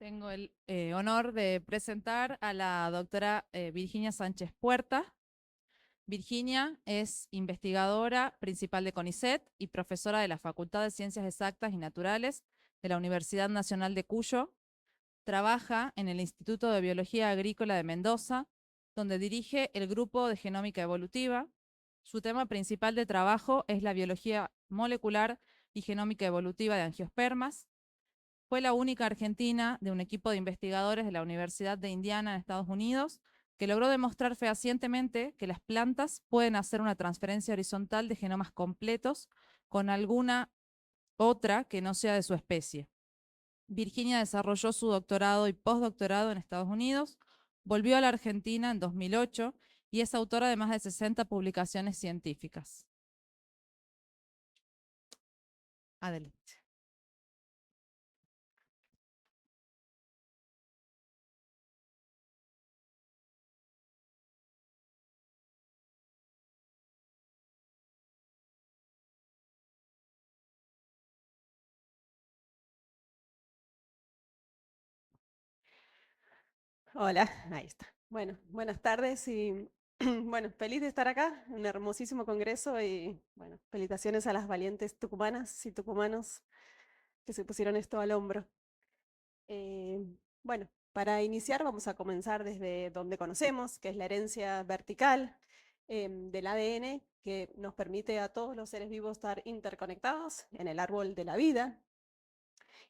Tengo el honor de presentar a la doctora Virginia Sánchez Puerta. Virginia es investigadora principal de CONICET y profesora de la Facultad de Ciencias Exactas y Naturales de la Universidad Nacional de Cuyo. Trabaja en el Instituto de Biología Agrícola de Mendoza, donde dirige el grupo de genómica evolutiva. Su tema principal de trabajo es la biología molecular y genómica evolutiva de angiospermas. Fue la única argentina de un equipo de investigadores de la Universidad de Indiana en Estados Unidos que logró demostrar fehacientemente que las plantas pueden hacer una transferencia horizontal de genomas completos con alguna otra que no sea de su especie. Virginia desarrolló su doctorado y postdoctorado en Estados Unidos, volvió a la Argentina en 2008 y es autora de más de 60 publicaciones científicas. Adelante. Hola, ahí está. Bueno, buenas tardes y bueno, feliz de estar acá, un hermosísimo congreso y bueno, felicitaciones a las valientes tucumanas y tucumanos que se pusieron esto al hombro. Eh, bueno, para iniciar vamos a comenzar desde donde conocemos, que es la herencia vertical del ADN, que nos permite a todos los seres vivos estar interconectados en el árbol de la vida.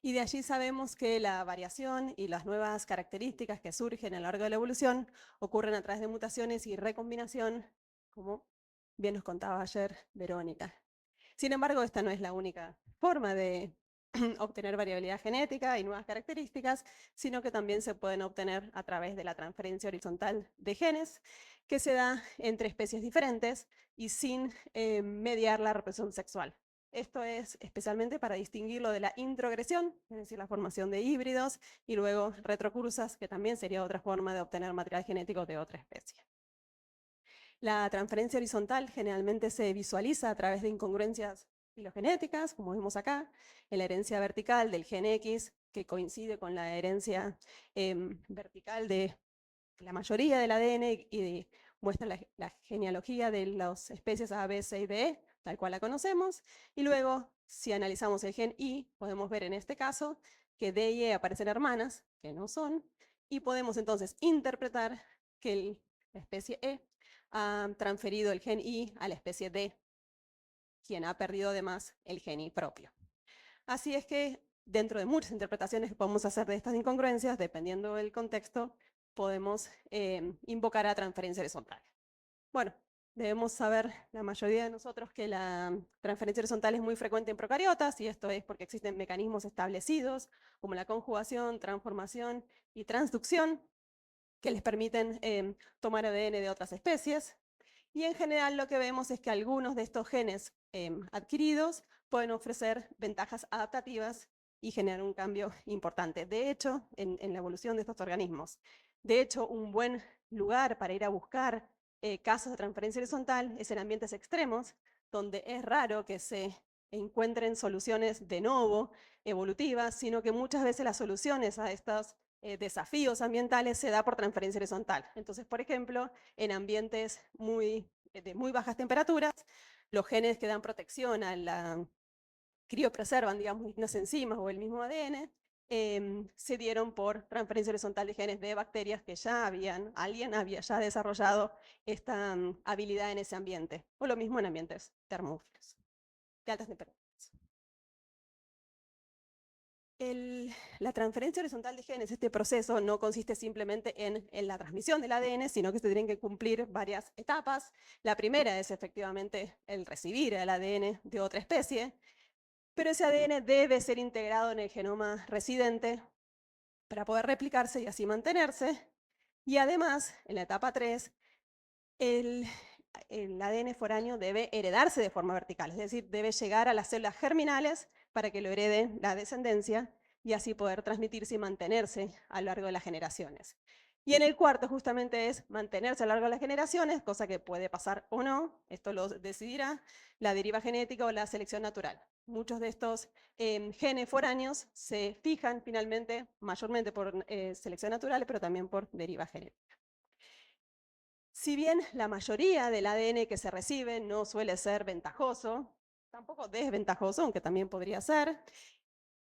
Y de allí sabemos que la variación y las nuevas características que surgen a lo largo de la evolución ocurren a través de mutaciones y recombinación, como bien nos contaba ayer Verónica. Sin embargo, esta no es la única forma de obtener variabilidad genética y nuevas características, sino que también se pueden obtener a través de la transferencia horizontal de genes, que se da entre especies diferentes y sin mediar la reproducción sexual. Esto es especialmente para distinguirlo de la introgresión, es decir, la formación de híbridos, y luego retrocursas, que también sería otra forma de obtener material genético de otra especie. La transferencia horizontal generalmente se visualiza a través de incongruencias filogenéticas, como vemos acá, en la herencia vertical del gen X, que coincide con la herencia vertical de la mayoría del ADN y muestra la genealogía de las especies A, B, C y D, tal cual la conocemos. Y luego, si analizamos el gen Y, podemos ver en este caso que D y E aparecen hermanas, que no son, y podemos entonces interpretar que la especie E ha transferido el gen Y a la especie D, quien ha perdido además el gen Y propio. Así es que dentro de muchas interpretaciones que podemos hacer de estas incongruencias, dependiendo del contexto, podemos invocar a transferencia horizontal. Bueno, debemos saber la mayoría de nosotros que la transferencia horizontal es muy frecuente en procariotas, y esto es porque existen mecanismos establecidos como la conjugación, transformación y transducción que les permiten tomar ADN de otras especies. Y en general lo que vemos es que algunos de estos genes adquiridos pueden ofrecer ventajas adaptativas y generar un cambio importante. De hecho, en la evolución de estos organismos. De hecho, un buen lugar para ir a buscar casos de transferencia horizontal es en ambientes extremos, donde es raro que se encuentren soluciones de novo evolutivas, sino que muchas veces las soluciones a estos desafíos ambientales se da por transferencia horizontal. Entonces, por ejemplo, en ambientes de muy bajas temperaturas, los genes que dan protección a la criopreservan, digamos, distintas enzimas o el mismo ADN, se dieron por transferencia horizontal de genes de bacterias que alguien había ya desarrollado esta habilidad en ese ambiente, o lo mismo en ambientes termófilos, de altas temperaturas. La transferencia horizontal de genes, este proceso, no consiste simplemente en la transmisión del ADN, sino que se tienen que cumplir varias etapas. La primera es efectivamente el recibir el ADN de otra especie, pero ese ADN debe ser integrado en el genoma residente para poder replicarse y así mantenerse. Y además, en la etapa 3, el ADN foráneo debe heredarse de forma vertical, es decir, debe llegar a las células germinales para que lo herede la descendencia y así poder transmitirse y mantenerse a lo largo de las generaciones. Y en el cuarto justamente es mantenerse a lo largo de las generaciones, cosa que puede pasar o no, esto lo decidirá la deriva genética o la selección natural. muchos de estos genes foráneos se fijan finalmente, mayormente por selección natural, pero también por deriva genética. Si bien la mayoría del ADN que se recibe no suele ser ventajoso, tampoco desventajoso, aunque también podría ser,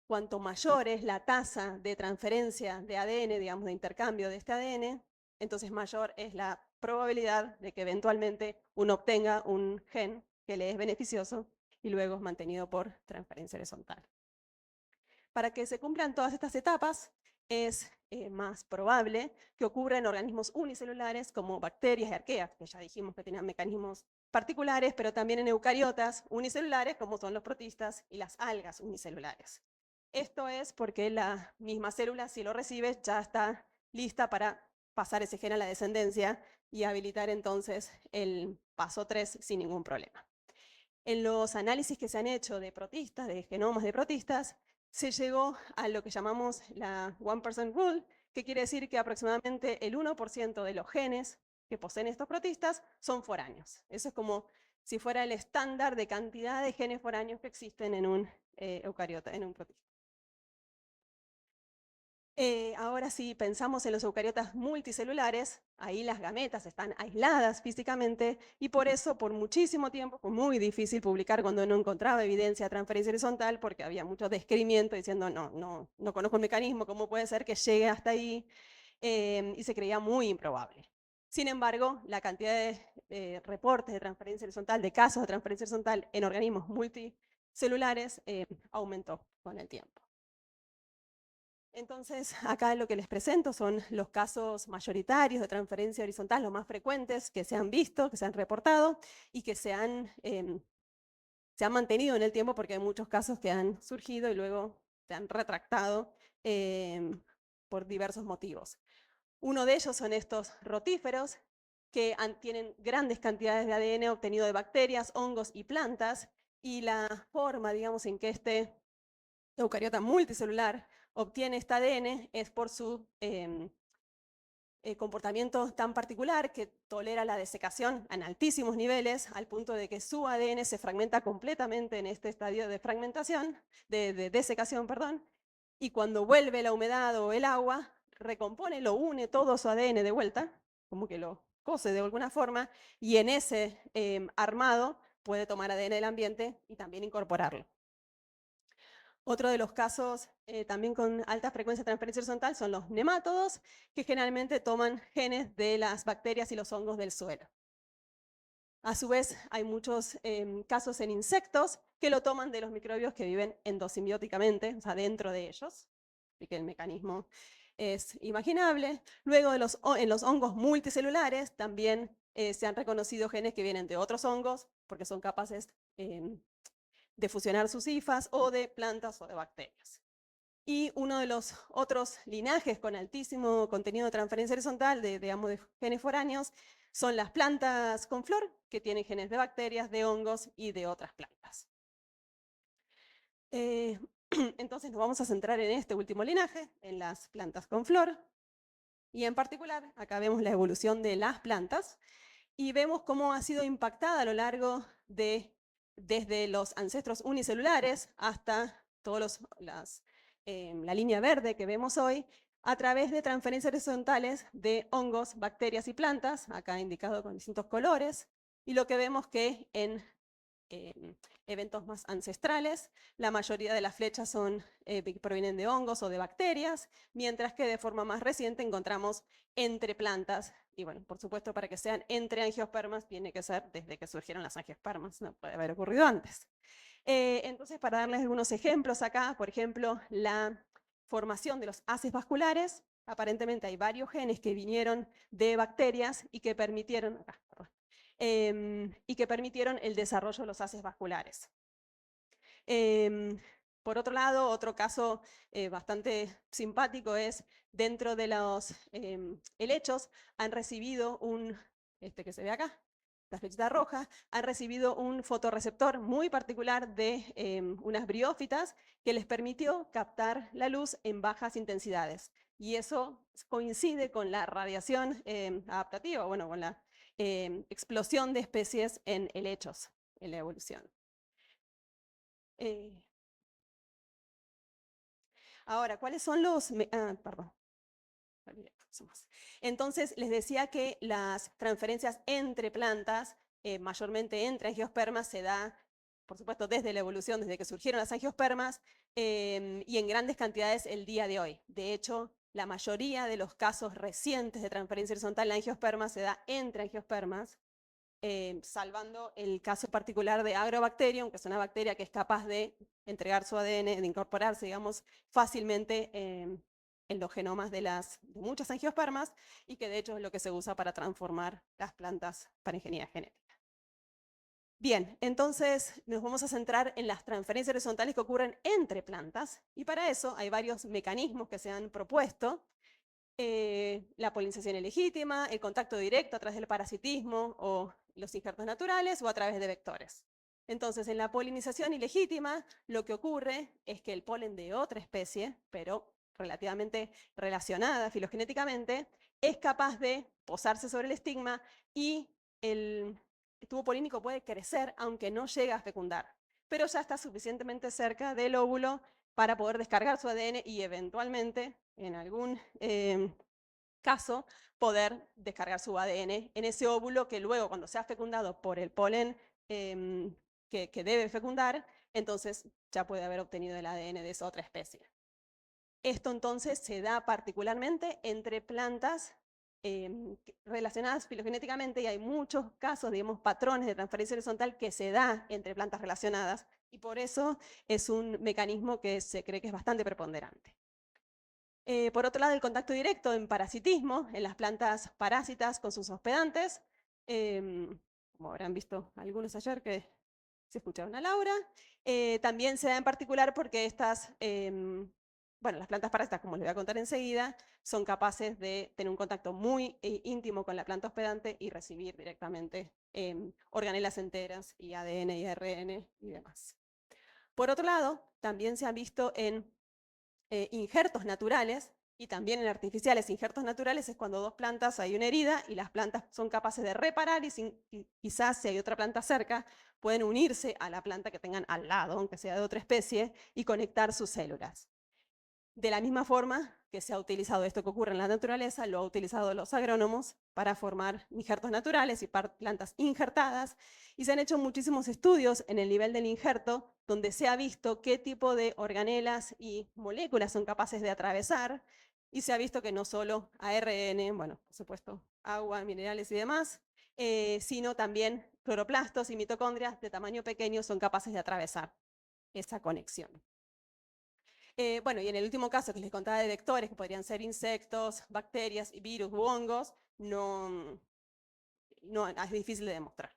cuanto mayor es la tasa de transferencia de ADN, digamos, de intercambio de este ADN, entonces mayor es la probabilidad de que eventualmente uno obtenga un gen que le es beneficioso y luego es mantenido por transferencia horizontal. Para que se cumplan todas estas etapas, es más probable que ocurra en organismos unicelulares como bacterias y arqueas, que ya dijimos que tenían mecanismos particulares, pero también en eucariotas unicelulares, como son los protistas y las algas unicelulares. Esto es porque la misma célula, si lo recibe, ya está lista para pasar ese gen a la descendencia y habilitar entonces el paso 3 sin ningún problema. En los análisis que se han hecho de protistas, de genomas de protistas, se llegó a lo que llamamos la 1% rule, que quiere decir que aproximadamente el 1% de los genes que poseen estos protistas son foráneos. Eso es como si fuera el estándar de cantidad de genes foráneos que existen en un eucariota, en un protista. Ahora si pensamos en los eucariotas multicelulares, ahí las gametas están aisladas físicamente y por eso por muchísimo tiempo fue muy difícil publicar cuando no encontraba evidencia de transferencia horizontal porque había mucho descrimiento diciendo no conozco el mecanismo, ¿cómo puede ser que llegue hasta ahí? Y se creía muy improbable. Sin embargo, la cantidad de reportes de transferencia horizontal, de casos de transferencia horizontal en organismos multicelulares aumentó con el tiempo. Entonces, acá lo que les presento son los casos mayoritarios de transferencia horizontal, los más frecuentes que se han visto, que se han reportado y que se han mantenido en el tiempo porque hay muchos casos que han surgido y luego se han retractado por diversos motivos. Uno de ellos son estos rotíferos que tienen grandes cantidades de ADN obtenido de bacterias, hongos y plantas y la forma, digamos, en que este eucariota multicelular obtiene este ADN es por su comportamiento tan particular que tolera la desecación en altísimos niveles, al punto de que su ADN se fragmenta completamente en este estadio de fragmentación, de desecación, perdón, y cuando vuelve la humedad o el agua, recompone, lo une todo su ADN de vuelta, como que lo cose de alguna forma, y en ese armado puede tomar ADN del ambiente y también incorporarlo. Otro de los casos también con alta frecuencia de transferencia horizontal son los nemátodos, que generalmente toman genes de las bacterias y los hongos del suelo. A su vez, hay muchos casos en insectos que lo toman de los microbios que viven endosimbióticamente, o sea, dentro de ellos, así que el mecanismo es imaginable. Luego, en los hongos multicelulares también se han reconocido genes que vienen de otros hongos, porque son capaces de fusionar sus hifas o de plantas o de bacterias. Y uno de los otros linajes con altísimo contenido de transferencia horizontal digamos, de genes foráneos son las plantas con flor, que tienen genes de bacterias, de hongos y de otras plantas. Entonces nos vamos a centrar en este último linaje, en las plantas con flor. Y en particular, acá vemos la evolución de las plantas y vemos cómo ha sido impactada a lo largo desde los ancestros unicelulares hasta todos la línea verde que vemos hoy, a través de transferencias horizontales de hongos, bacterias y plantas, acá indicado con distintos colores, y lo que vemos que en eventos más ancestrales, la mayoría de las flechas provienen de hongos o de bacterias, mientras que de forma más reciente encontramos entre plantas, y bueno, por supuesto para que sean entre angiospermas tiene que ser desde que surgieron las angiospermas, no puede haber ocurrido antes. Entonces, para darles algunos ejemplos acá, por ejemplo, la formación de los haces vasculares, aparentemente hay varios genes que vinieron de bacterias y que permitieron, el desarrollo de los haces vasculares. Por otro lado, otro caso bastante simpático es dentro de los helechos han recibido este que se ve acá, la flechita roja, han recibido un fotorreceptor muy particular de unas briófitas que les permitió captar la luz en bajas intensidades. Y eso coincide con la radiación adaptativa, bueno, con la explosión de especies en helechos en la evolución. Eh, Ahora, ¿cuáles son los... perdón. Entonces, les decía que las transferencias entre plantas, mayormente entre angiospermas, se da, por supuesto, desde la evolución, desde que surgieron las angiospermas, y en grandes cantidades el día de hoy. De hecho, la mayoría de los casos recientes de transferencia horizontal en angiospermas se da entre angiospermas, salvando el caso particular de Agrobacterium, que es una bacteria que es capaz de entregar su ADN, de incorporarse, digamos, fácilmente en los genomas de muchas angiospermas, y que de hecho es lo que se usa para transformar las plantas para ingeniería genética. Bien, entonces nos vamos a centrar en las transferencias horizontales que ocurren entre plantas, y para eso hay varios mecanismos que se han propuesto. La polinización ilegítima, el contacto directo a través del parasitismo o los injertos naturales o a través de vectores. Entonces, en la polinización ilegítima, lo que ocurre es que el polen de otra especie, pero relativamente relacionada filogenéticamente, es capaz de posarse sobre el estigma y el tubo polínico puede crecer aunque no llega a fecundar, pero ya está suficientemente cerca del óvulo para poder descargar su ADN y eventualmente, en algún caso, poder descargar su ADN en ese óvulo que luego, cuando sea fecundado por el polen que debe fecundar, entonces ya puede haber obtenido el ADN de esa otra especie. Esto entonces se da particularmente entre plantas relacionadas filogenéticamente, y hay muchos casos, digamos, patrones de transferencia horizontal que se da entre plantas relacionadas, y por eso es un mecanismo que se cree que es bastante preponderante. Por otro lado, el contacto directo en parasitismo, en las plantas parásitas con sus hospedantes, como habrán visto algunos ayer que se escucharon a Laura, también se da en particular porque estas, bueno, las plantas parásitas, como les voy a contar enseguida, son capaces de tener un contacto muy íntimo con la planta hospedante y recibir directamente organelas enteras y ADN y ARN y demás. Por otro lado, también se han visto en injertos naturales y también en artificiales. Injertos naturales es cuando dos plantas hay una herida y las plantas son capaces de reparar y quizás si hay otra planta cerca pueden unirse a la planta que tengan al lado, aunque sea de otra especie, y conectar sus células. De la misma forma que se ha utilizado esto que ocurre en la naturaleza, lo han utilizado los agrónomos para formar injertos naturales y plantas injertadas, y se han hecho muchísimos estudios en el nivel del injerto donde se ha visto qué tipo de organelas y moléculas son capaces de atravesar, y se ha visto que no solo ARN, bueno, por supuesto, agua, minerales y demás, sino también cloroplastos y mitocondrias de tamaño pequeño son capaces de atravesar esa conexión. Bueno, y en el último caso que les contaba de vectores, que podrían ser insectos, bacterias, virus u hongos, no es difícil de demostrar.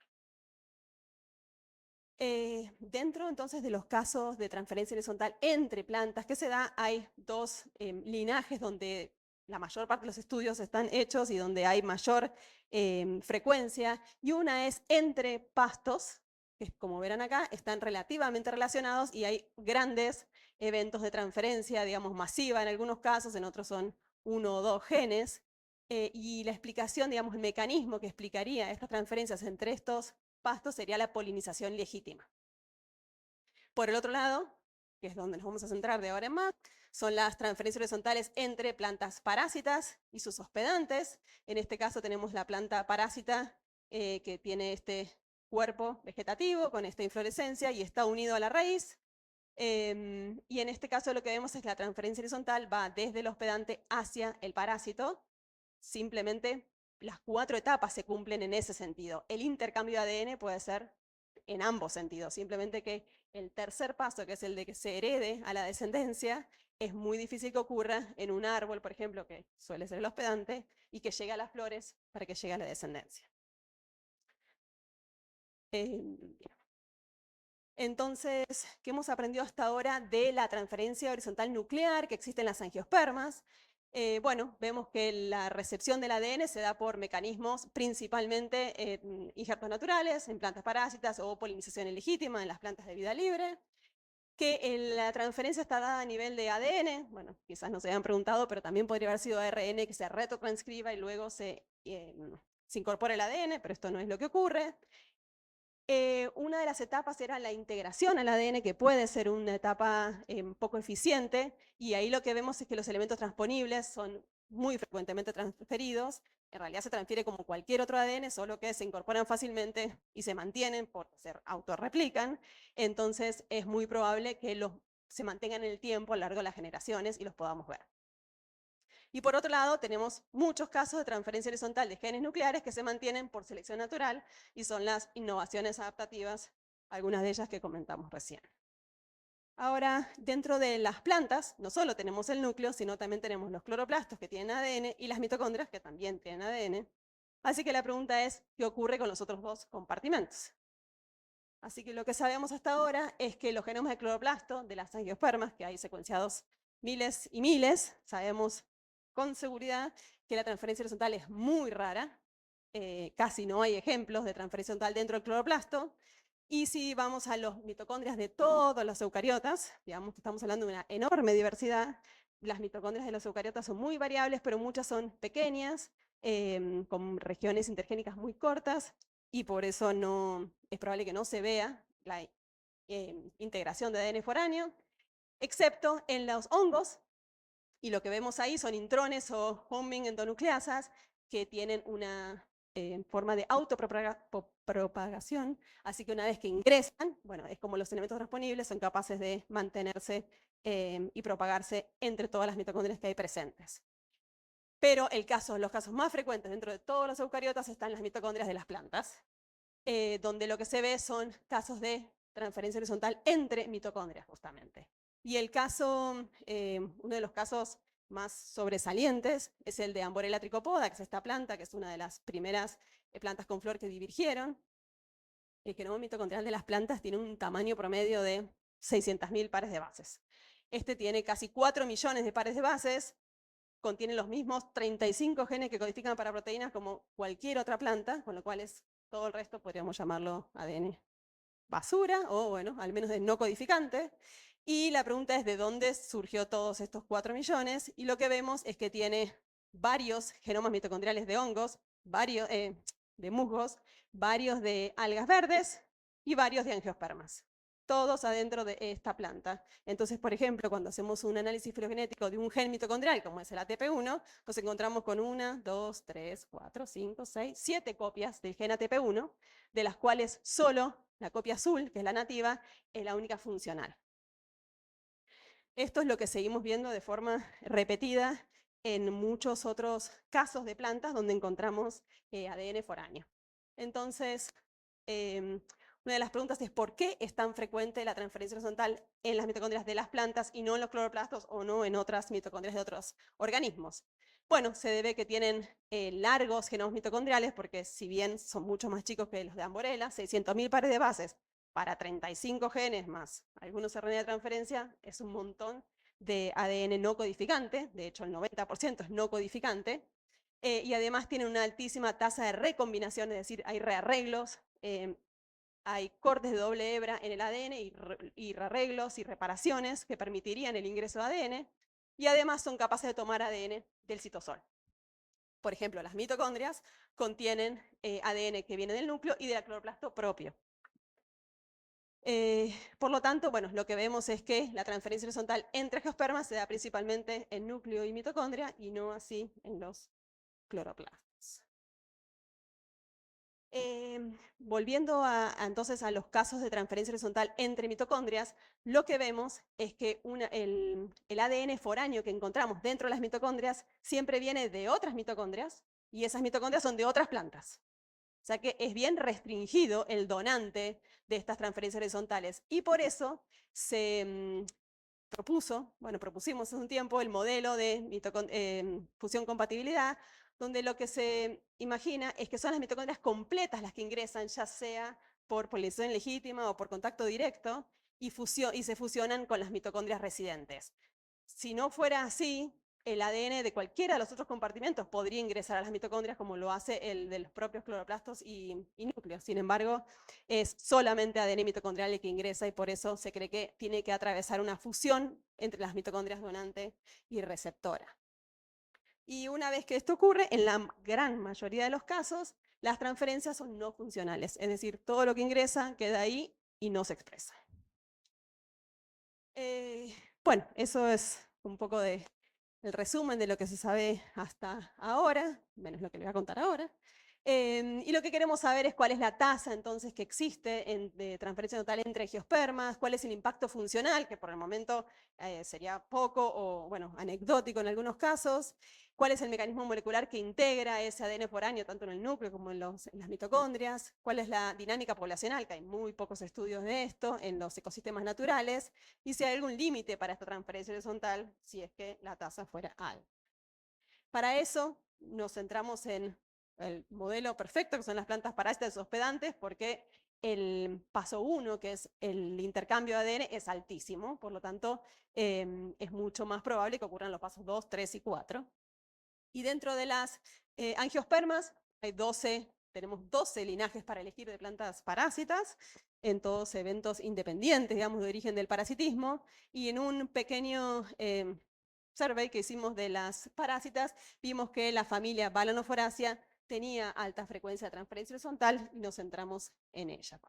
Dentro entonces de los casos de transferencia horizontal entre plantas que se da, hay dos linajes donde la mayor parte de los estudios están hechos y donde hay mayor frecuencia, y una es entre pastos, que como verán acá, están relativamente relacionados y hay grandes eventos de transferencia, digamos, masiva en algunos casos, en otros son 1 o 2 genes, y la explicación, digamos, el mecanismo que explicaría estas transferencias entre estos pastos sería la polinización legítima. Por el otro lado, que es donde nos vamos a centrar de ahora en más, son las transferencias horizontales entre plantas parásitas y sus hospedantes. En este caso tenemos la planta parásita que tiene este cuerpo vegetativo con esta inflorescencia y está unido a la raíz. Y en este caso lo que vemos es que la transferencia horizontal va desde el hospedante hacia el parásito. Simplemente las 4 etapas se cumplen en ese sentido. El intercambio de ADN puede ser en ambos sentidos, simplemente que el tercer paso, que es el de que se herede a la descendencia, es muy difícil que ocurra en un árbol, por ejemplo, que suele ser el hospedante, y que llegue a las flores para que llegue a la descendencia. Entonces, ¿qué hemos aprendido hasta ahora de la transferencia horizontal nuclear que existe en las angiospermas? Bueno, vemos que la recepción del ADN se da por mecanismos principalmente en injertos naturales, en plantas parásitas o polinización ilegítima en las plantas de vida libre. Que la transferencia está dada a nivel de ADN, bueno, quizás no se hayan preguntado, pero también podría haber sido ARN que se retrotranscriba y luego se incorpora el ADN, pero esto no es lo que ocurre. Una de las etapas era la integración al ADN, que puede ser una etapa poco eficiente, y ahí lo que vemos es que los elementos transponibles son muy frecuentemente transferidos. En realidad se transfiere como cualquier otro ADN, solo que se incorporan fácilmente y se mantienen por ser autorreplican. Entonces es muy probable que se mantengan en el tiempo a lo largo de las generaciones y los podamos ver. Y por otro lado, tenemos muchos casos de transferencia horizontal de genes nucleares que se mantienen por selección natural y son las innovaciones adaptativas, algunas de ellas que comentamos recién. Ahora, dentro de las plantas, no solo tenemos el núcleo, sino también tenemos los cloroplastos que tienen ADN y las mitocondrias que también tienen ADN. Así que la pregunta es, ¿qué ocurre con los otros dos compartimentos? Así que lo que sabemos hasta ahora es que los genomas de cloroplasto de las angiospermas, que hay secuenciados miles y miles, sabemos con seguridad que la transferencia horizontal es muy rara, casi no hay ejemplos de transferencia horizontal dentro del cloroplasto, y si vamos a los mitocondrias de todos los eucariotas, digamos que estamos hablando de una enorme diversidad, las mitocondrias de los eucariotas son muy variables, pero muchas son pequeñas, con regiones intergénicas muy cortas, y por eso no, es probable que no se vea la integración de ADN foráneo, excepto en los hongos, y lo que vemos ahí son intrones o homing endonucleasas que tienen una forma de autopropagación, así que una vez que ingresan, bueno, es como los elementos transponibles, son capaces de mantenerse y propagarse entre todas las mitocondrias que hay presentes. Pero los casos más frecuentes dentro de todos los eucariotas están las mitocondrias de las plantas, donde lo que se ve son casos de transferencia horizontal entre mitocondrias, justamente. Y uno de los casos más sobresalientes es el de Amborella tricopoda, que es esta planta, que es una de las primeras plantas con flor que divergieron. El genoma mitocondrial de las plantas tiene un tamaño promedio de 600.000 pares de bases. Este tiene casi 4 millones de pares de bases, contiene los mismos 35 genes que codifican para proteínas como cualquier otra planta, con lo cual todo el resto podríamos llamarlo ADN basura, o bueno, al menos de no codificante. Y la pregunta es de dónde surgió todos estos 4 millones, y lo que vemos es que tiene varios genomas mitocondriales de hongos, varios de musgos, varios de algas verdes y varios de angiospermas, todos adentro de esta planta. Entonces, por ejemplo, cuando hacemos un análisis filogenético de un gen mitocondrial, como es el ATP1, nos encontramos con 1, 2, 3, 4, 5, 6, 7 copias del gen ATP1, de las cuales solo la copia azul, que es la nativa, es la única funcional. Esto es lo que seguimos viendo de forma repetida en muchos otros casos de plantas donde encontramos ADN foráneo. Entonces, una de las preguntas es ¿por qué es tan frecuente la transferencia horizontal en las mitocondrias de las plantas y no en los cloroplastos o no en otras mitocondrias de otros organismos? Bueno, se debe que tienen largos genomas mitocondriales, porque si bien son mucho más chicos que los de Amborella, 600.000 pares de bases para 35 genes más algunos RNA de transferencia es un montón de ADN no codificante, de hecho el 90% es no codificante, y además tienen una altísima tasa de recombinación, es decir, hay rearreglos, hay cortes de doble hebra en el ADN y rearreglos y reparaciones que permitirían el ingreso de ADN, y además son capaces de tomar ADN del citosol. Por ejemplo, las mitocondrias contienen ADN que viene del núcleo y del cloroplasto propio. Por lo tanto, bueno, lo que vemos es que la transferencia horizontal entre angiospermas se da principalmente en núcleo y mitocondria y no así en los cloroplastos. Volviendo entonces a los casos de transferencia horizontal entre mitocondrias, lo que vemos es que el ADN foráneo que encontramos dentro de las mitocondrias siempre viene de otras mitocondrias y esas mitocondrias son de otras plantas. O sea que es bien restringido el donante de estas transferencias horizontales y por eso se propusimos hace un tiempo el modelo de fusión-compatibilidad, donde lo que se imagina es que son las mitocondrias completas las que ingresan, ya sea por polinización legítima o por contacto directo, y se fusionan con las mitocondrias residentes. Si no fuera así, el ADN de cualquiera de los otros compartimentos podría ingresar a las mitocondrias como lo hace el de los propios cloroplastos y núcleos. Sin embargo, es solamente ADN mitocondrial el que ingresa y por eso se cree que tiene que atravesar una fusión entre las mitocondrias donante y receptora. Y una vez que esto ocurre, en la gran mayoría de los casos, las transferencias son no funcionales, es decir, todo lo que ingresa queda ahí y no se expresa. Bueno, eso es un poco el resumen de lo que se sabe hasta ahora, menos lo que les voy a contar ahora. Y lo que queremos saber es cuál es la tasa entonces que existe de transferencia total entre angiospermas, cuál es el impacto funcional, que por el momento sería poco o bueno, anecdótico en algunos casos, cuál es el mecanismo molecular que integra ese ADN foráneo tanto en el núcleo como en las mitocondrias, cuál es la dinámica poblacional, que hay muy pocos estudios de esto en los ecosistemas naturales, y si hay algún límite para esta transferencia horizontal si es que la tasa fuera alta. Para eso nos centramos en el modelo perfecto, que son las plantas parásitas hospedantes, porque el paso 1, que es el intercambio de ADN, es altísimo, por lo tanto es mucho más probable que ocurran los pasos 2, 3 y 4. Y dentro de las angiospermas hay tenemos 12 linajes para elegir de plantas parásitas, en todos eventos independientes, digamos, de origen del parasitismo, y en un pequeño survey que hicimos de las parásitas, vimos que la familia Balanoforacea tenía alta frecuencia de transferencia horizontal y nos centramos en ella.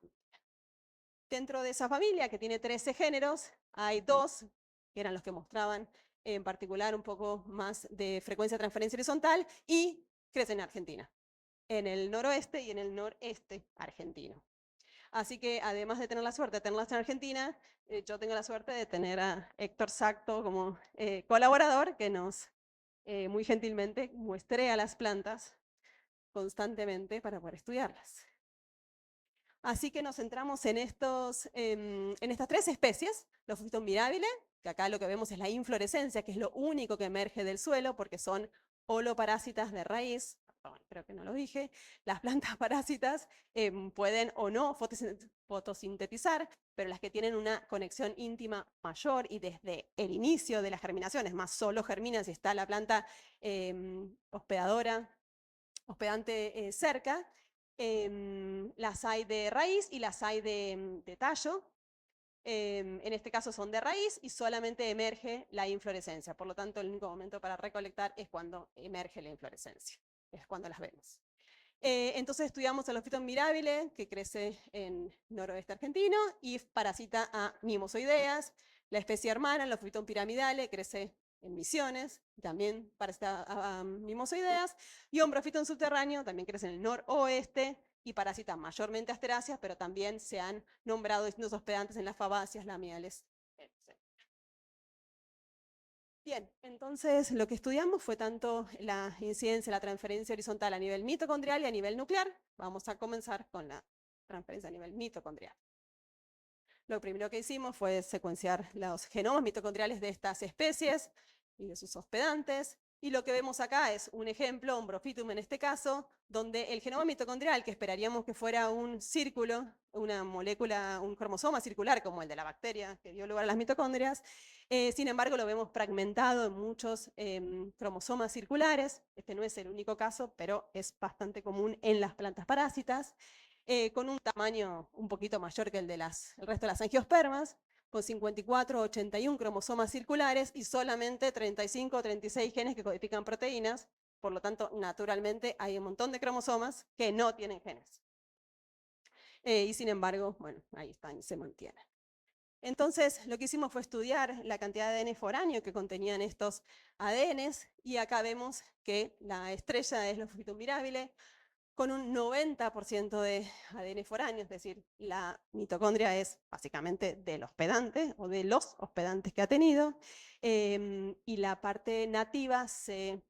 Dentro de esa familia, que tiene 13 géneros, hay 2, que eran los que mostraban en particular un poco más de frecuencia de transferencia horizontal, y crecen en Argentina, en el noroeste y en el noreste argentino. Así que además de tener la suerte de tenerlas en Argentina, yo tengo la suerte de tener a Héctor Sacto como colaborador, que nos muy gentilmente muestrea las plantas constantemente para poder estudiarlas. Así que nos centramos en estas 3 especies, los Lophidium mirabile, que acá lo que vemos es la inflorescencia, que es lo único que emerge del suelo porque son holoparásitas de raíz. Creo que no lo dije. Las plantas parásitas pueden o no fotosintetizar, pero las que tienen una conexión íntima mayor y desde el inicio de la germinación, es más, solo germinan si está la planta hospedante cerca. Las hay de raíz y las hay de tallo. En este caso son de raíz y solamente emerge la inflorescencia. Por lo tanto, el único momento para recolectar es cuando emerge la inflorescencia. Es cuando las vemos. Entonces estudiamos el Lophidium mirabile, que crece en noroeste argentino y parasita a mimosoideas. La especie hermana, el Lophidium piramidale, crece en Misiones, también parasita a mimosoideas. Y Ombrophyton subterráneo, también crece en el noroeste y parasita mayormente asteráceas, pero también se han nombrado distintos hospedantes en las fabáceas, lamiales, etc. Bien, entonces lo que estudiamos fue tanto la incidencia, la transferencia horizontal a nivel mitocondrial y a nivel nuclear. Vamos a comenzar con la transferencia a nivel mitocondrial. Lo primero que hicimos fue secuenciar los genomas mitocondriales de estas especies y de sus hospedantes. Y lo que vemos acá es un ejemplo, un Ombrophytum en este caso, donde el genoma mitocondrial, que esperaríamos que fuera un círculo, una molécula, un cromosoma circular como el de la bacteria que dio lugar a las mitocondrias, sin embargo lo vemos fragmentado en muchos cromosomas circulares. Este no es el único caso, pero es bastante común en las plantas parásitas. Con un tamaño un poquito mayor que el del resto de las angiospermas, con 54 o 81 cromosomas circulares y solamente 35 o 36 genes que codifican proteínas. Por lo tanto, naturalmente hay un montón de cromosomas que no tienen genes. Y sin embargo, bueno, ahí están y se mantienen. Entonces, lo que hicimos fue estudiar la cantidad de ADN foráneo que contenían estos ADNs, y acá vemos que la estrella es Lophidium mirabile, con un 90% de ADN foráneo, es decir, la mitocondria es básicamente del hospedante o de los hospedantes que ha tenido, y la parte nativa se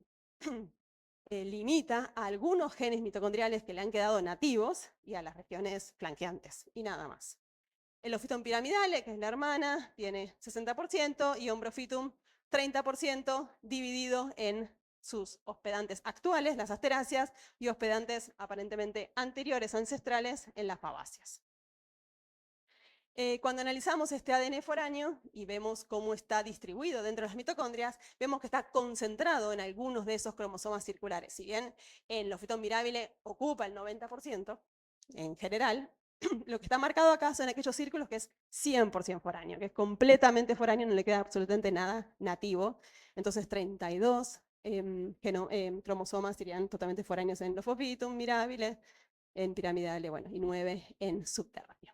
limita a algunos genes mitocondriales que le han quedado nativos y a las regiones flanqueantes, y nada más. El Lophidium piramidale, que es la hermana, tiene 60% y Ombrophytum 30%, dividido en sus hospedantes actuales, las asteráceas, y hospedantes aparentemente anteriores, ancestrales, en las fabáceas. Cuando analizamos este ADN foráneo y vemos cómo está distribuido dentro de las mitocondrias, vemos que está concentrado en algunos de esos cromosomas circulares. Si bien en Lophidium mirabile ocupa el 90% en general, lo que está marcado acá son aquellos círculos que es 100% foráneo, que es completamente foráneo, no le queda absolutamente nada nativo. Entonces 32 cromosomas serían totalmente foráneos en Lophopitum mirabile, en piramidale, bueno, y 9 en subterráneo.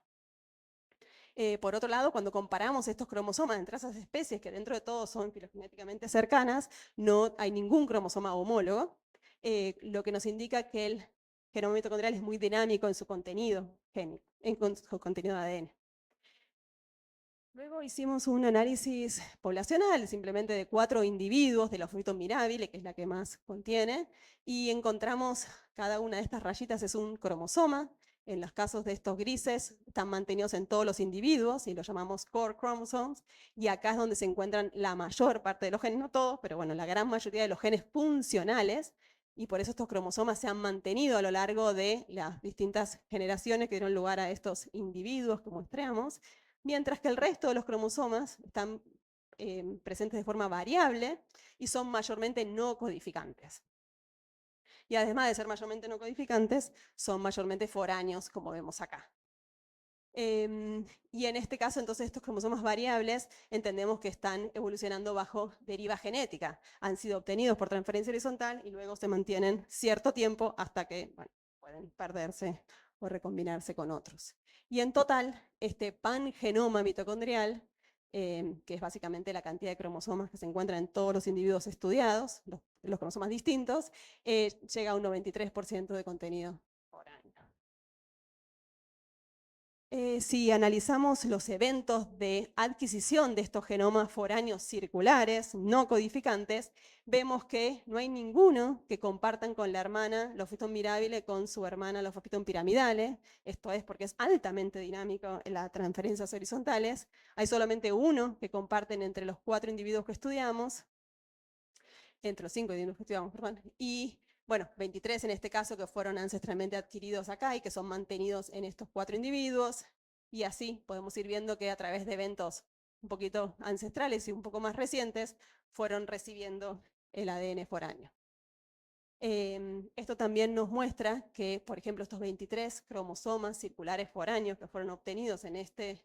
Por otro lado, cuando comparamos estos cromosomas entre esas especies que dentro de todo son filogenéticamente cercanas, no hay ningún cromosoma homólogo, lo que nos indica que el genoma mitocondrial es muy dinámico en su contenido génico, en su contenido de ADN. Luego hicimos un análisis poblacional, simplemente de 4 individuos de Lophopitum mirabile, que es la que más contiene, y encontramos cada una de estas rayitas es un cromosoma. En los casos de estos grises están mantenidos en todos los individuos y los llamamos core chromosomes, y acá es donde se encuentran la mayor parte de los genes, no todos, pero bueno, la gran mayoría de los genes funcionales, y por eso estos cromosomas se han mantenido a lo largo de las distintas generaciones que dieron lugar a estos individuos que mostramos, mientras que el resto de los cromosomas están presentes de forma variable y son mayormente no codificantes. Y además de ser mayormente no codificantes, son mayormente foráneos, como vemos acá. Y en este caso, entonces, estos cromosomas variables entendemos que están evolucionando bajo deriva genética. Han sido obtenidos por transferencia horizontal y luego se mantienen cierto tiempo hasta que pueden perderse o recombinarse con otros. Y en total, este pangenoma mitocondrial, que es básicamente la cantidad de cromosomas que se encuentran en todos los individuos estudiados, los cromosomas distintos, llega a un 93% de contenido foráneo. Si analizamos los eventos de adquisición de estos genomas foráneos circulares, no codificantes, vemos que no hay ninguno que compartan con la hermana Lophopitum mirabile con su hermana Lophopitum piramidale. Esto es porque es altamente dinámico en las transferencias horizontales. Hay solamente uno que comparten entre los 4 individuos que estudiamos, entre los 5 individuos que estudiamos, perdón, y bueno, 23 en este caso que fueron ancestralmente adquiridos acá y que son mantenidos en estos 4 individuos, y así podemos ir viendo que a través de eventos un poquito ancestrales y un poco más recientes fueron recibiendo el ADN foráneo. Esto también nos muestra que, por ejemplo, estos 23 cromosomas circulares foráneos que fueron obtenidos en este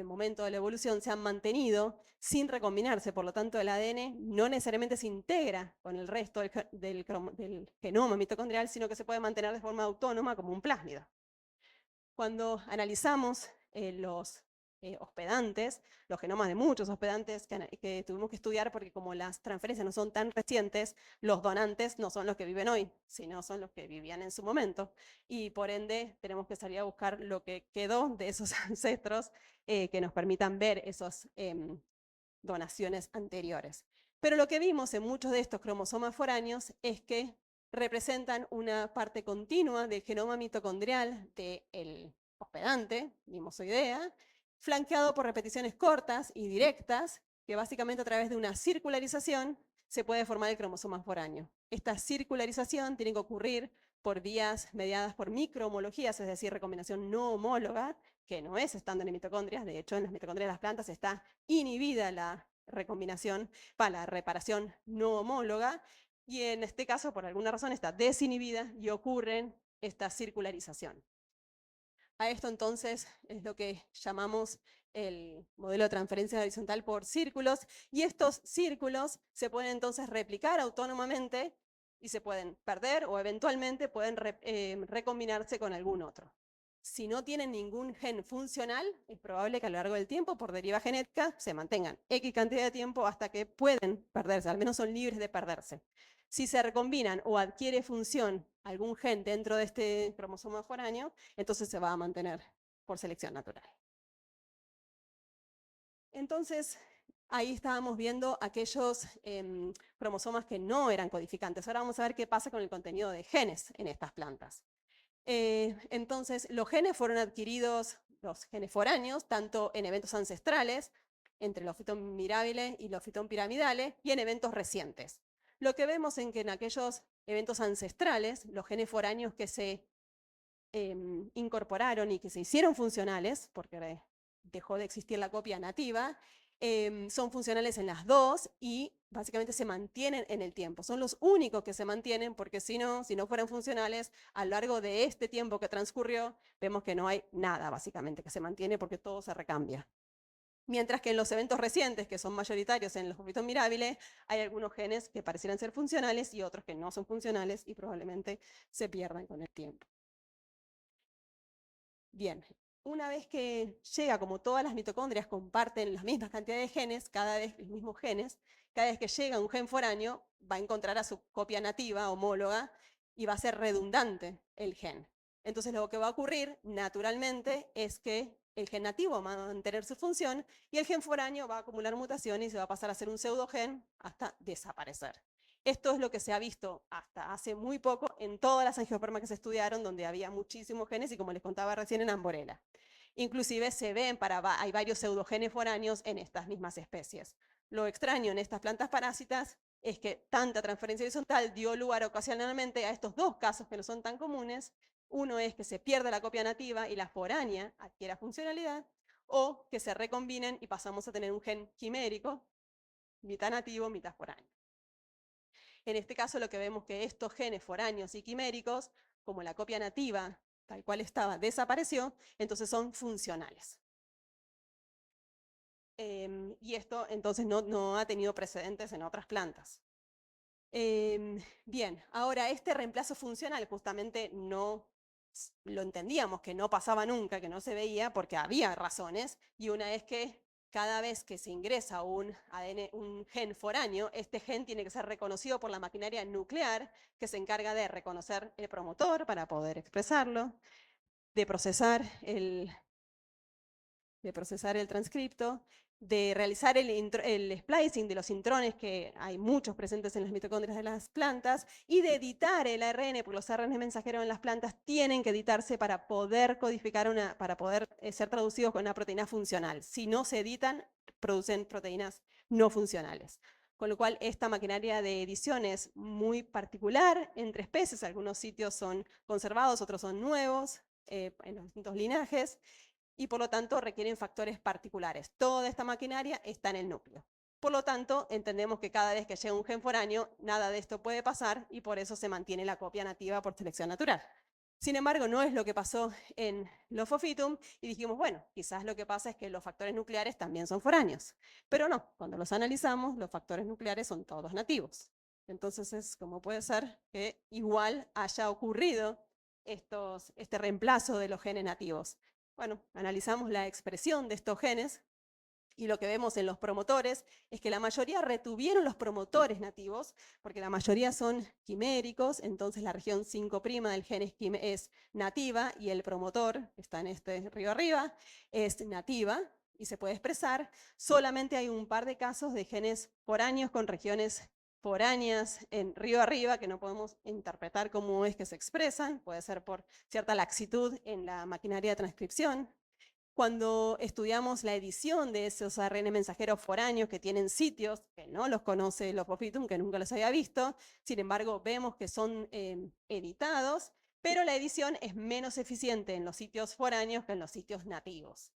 momento de la evolución se han mantenido sin recombinarse, por lo tanto el ADN no necesariamente se integra con el resto del genoma mitocondrial, sino que se puede mantener de forma autónoma como un plásmido. Cuando analizamos los hospedantes, los genomas de muchos hospedantes que tuvimos que estudiar, porque como las transferencias no son tan recientes, los donantes no son los que viven hoy, sino son los que vivían en su momento, y por ende tenemos que salir a buscar lo que quedó de esos ancestros que nos permitan ver esas donaciones anteriores. Pero lo que vimos en muchos de estos cromosomas foráneos es que representan una parte continua del genoma mitocondrial del hospedante, mimosoidea, flanqueado por repeticiones cortas y directas, que básicamente a través de una circularización se puede formar el cromosoma foráneo. Esta circularización tiene que ocurrir por vías mediadas por microhomologías, es decir, recombinación no homóloga, que no es estándar en mitocondrias. De hecho, en las mitocondrias de las plantas está inhibida la recombinación para la reparación no homóloga, y en este caso, por alguna razón, está desinhibida y ocurre esta circularización. A esto entonces es lo que llamamos el modelo de transferencia horizontal por círculos, y estos círculos se pueden entonces replicar autónomamente y se pueden perder o eventualmente pueden recombinarse con algún otro. Si no tienen ningún gen funcional, es probable que a lo largo del tiempo, por deriva genética, se mantengan X cantidad de tiempo hasta que pueden perderse, al menos son libres de perderse. Si se recombinan o adquiere función algún gen dentro de este cromosoma foráneo, entonces se va a mantener por selección natural. Entonces, ahí estábamos viendo aquellos cromosomas que no eran codificantes. Ahora vamos a ver qué pasa con el contenido de genes en estas plantas. Entonces, los genes fueron adquiridos, los genes foráneos, tanto en eventos ancestrales, entre Lophopitum mirabile y Lophopitum piramidale, y en eventos recientes. Lo que vemos es que en aquellos eventos ancestrales, los genes foráneos que se incorporaron y que se hicieron funcionales, porque dejó de existir la copia nativa, son funcionales en las dos y básicamente se mantienen en el tiempo. Son los únicos que se mantienen, porque si no fueran funcionales, a lo largo de este tiempo que transcurrió, vemos que no hay nada básicamente que se mantiene porque todo se recambia. Mientras que en los eventos recientes, que son mayoritarios en los Fofito mirabile, hay algunos genes que parecieran ser funcionales y otros que no son funcionales y probablemente se pierdan con el tiempo. Bien, una vez que llega, como todas las mitocondrias comparten las mismas cantidades de genes, cada vez los mismos genes, cada vez que llega un gen foráneo va a encontrar a su copia nativa, homóloga, y va a ser redundante el gen. Entonces lo que va a ocurrir naturalmente es que el gen nativo va a mantener su función y el gen foráneo va a acumular mutaciones y se va a pasar a ser un pseudogen hasta desaparecer. Esto es lo que se ha visto hasta hace muy poco en todas las angiospermas que se estudiaron, donde había muchísimos genes y como les contaba recién en Amborella. Inclusive se ven, hay varios pseudogenes foráneos en estas mismas especies. Lo extraño en estas plantas parásitas es que tanta transferencia horizontal dio lugar ocasionalmente a estos dos casos que no son tan comunes. Uno es que se pierde la copia nativa y la foránea adquiera funcionalidad, o que se recombinen y pasamos a tener un gen quimérico, mitad nativo, mitad foráneo. En este caso lo que vemos que estos genes foráneos y quiméricos, como la copia nativa tal cual estaba, desapareció, entonces son funcionales. Y esto entonces no ha tenido precedentes en otras plantas. Bien, ahora este reemplazo funcional justamente no lo entendíamos que no pasaba nunca, que no se veía, porque había razones, y una es que cada vez que se ingresa un gen foráneo, este gen tiene que ser reconocido por la maquinaria nuclear, que se encarga de reconocer el promotor para poder expresarlo, de procesar el transcripto, de realizar el splicing de los intrones, que hay muchos presentes en las mitocondrias de las plantas, y de editar el ARN, porque los ARN mensajeros en las plantas tienen que editarse para poder codificar para poder ser traducidos con una proteína funcional. Si no se editan, producen proteínas no funcionales. Con lo cual, esta maquinaria de edición es muy particular entre especies. Algunos sitios son conservados, otros son nuevos en los distintos linajes, y por lo tanto requieren factores particulares. Toda esta maquinaria está en el núcleo. Por lo tanto, entendemos que cada vez que llega un gen foráneo, nada de esto puede pasar y por eso se mantiene la copia nativa por selección natural. Sin embargo, no es lo que pasó en los Phosphitum y dijimos, bueno, quizás lo que pasa es que los factores nucleares también son foráneos. Pero no, cuando los analizamos, los factores nucleares son todos nativos. Entonces es como puede ser que igual haya ocurrido este reemplazo de los genes nativos. Bueno, analizamos la expresión de estos genes y lo que vemos en los promotores es que la mayoría retuvieron los promotores nativos, porque la mayoría son quiméricos, entonces la región 5' del gen es nativa y el promotor, que está en este río arriba, es nativa y se puede expresar. Solamente hay un par de casos de genes foráneos con regiones foráneas en río arriba que no podemos interpretar cómo es que se expresan, puede ser por cierta laxitud en la maquinaria de transcripción. Cuando estudiamos la edición de esos ARN mensajeros foráneos que tienen sitios que no los conoce los Phosphitum, que nunca los había visto, sin embargo vemos que son editados, pero la edición es menos eficiente en los sitios foráneos que en los sitios nativos.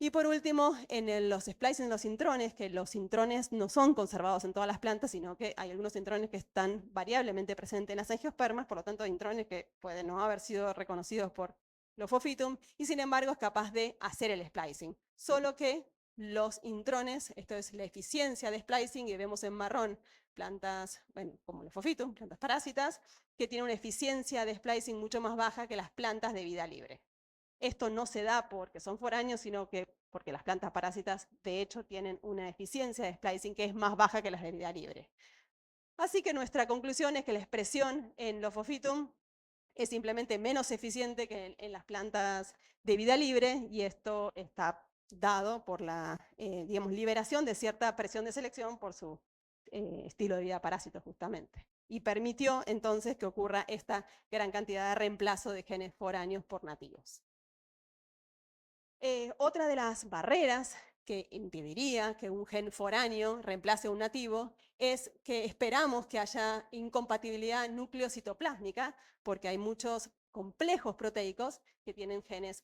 Y por último, en los splicing de los intrones, que los intrones no son conservados en todas las plantas, sino que hay algunos intrones que están variablemente presentes en las angiospermas, por lo tanto hay intrones que pueden no haber sido reconocidos por los Phosphitum, y sin embargo es capaz de hacer el splicing. Solo que los intrones, esto es la eficiencia de splicing, y vemos en marrón plantas, bueno, como los Phosphitum, plantas parásitas, que tienen una eficiencia de splicing mucho más baja que las plantas de vida libre. Esto no se da porque son foráneos, sino que porque las plantas parásitas de hecho tienen una eficiencia de splicing que es más baja que las de vida libre. Así que nuestra conclusión es que la expresión en los Phosphitum es simplemente menos eficiente que en las plantas de vida libre, y esto está dado por la digamos, liberación de cierta presión de selección por su estilo de vida parásito justamente. Y permitió entonces que ocurra esta gran cantidad de reemplazo de genes foráneos por nativos. Otra de las barreras que impediría que un gen foráneo reemplace a un nativo es que esperamos que haya incompatibilidad nucleocitoplásmica, porque hay muchos complejos proteicos que tienen genes,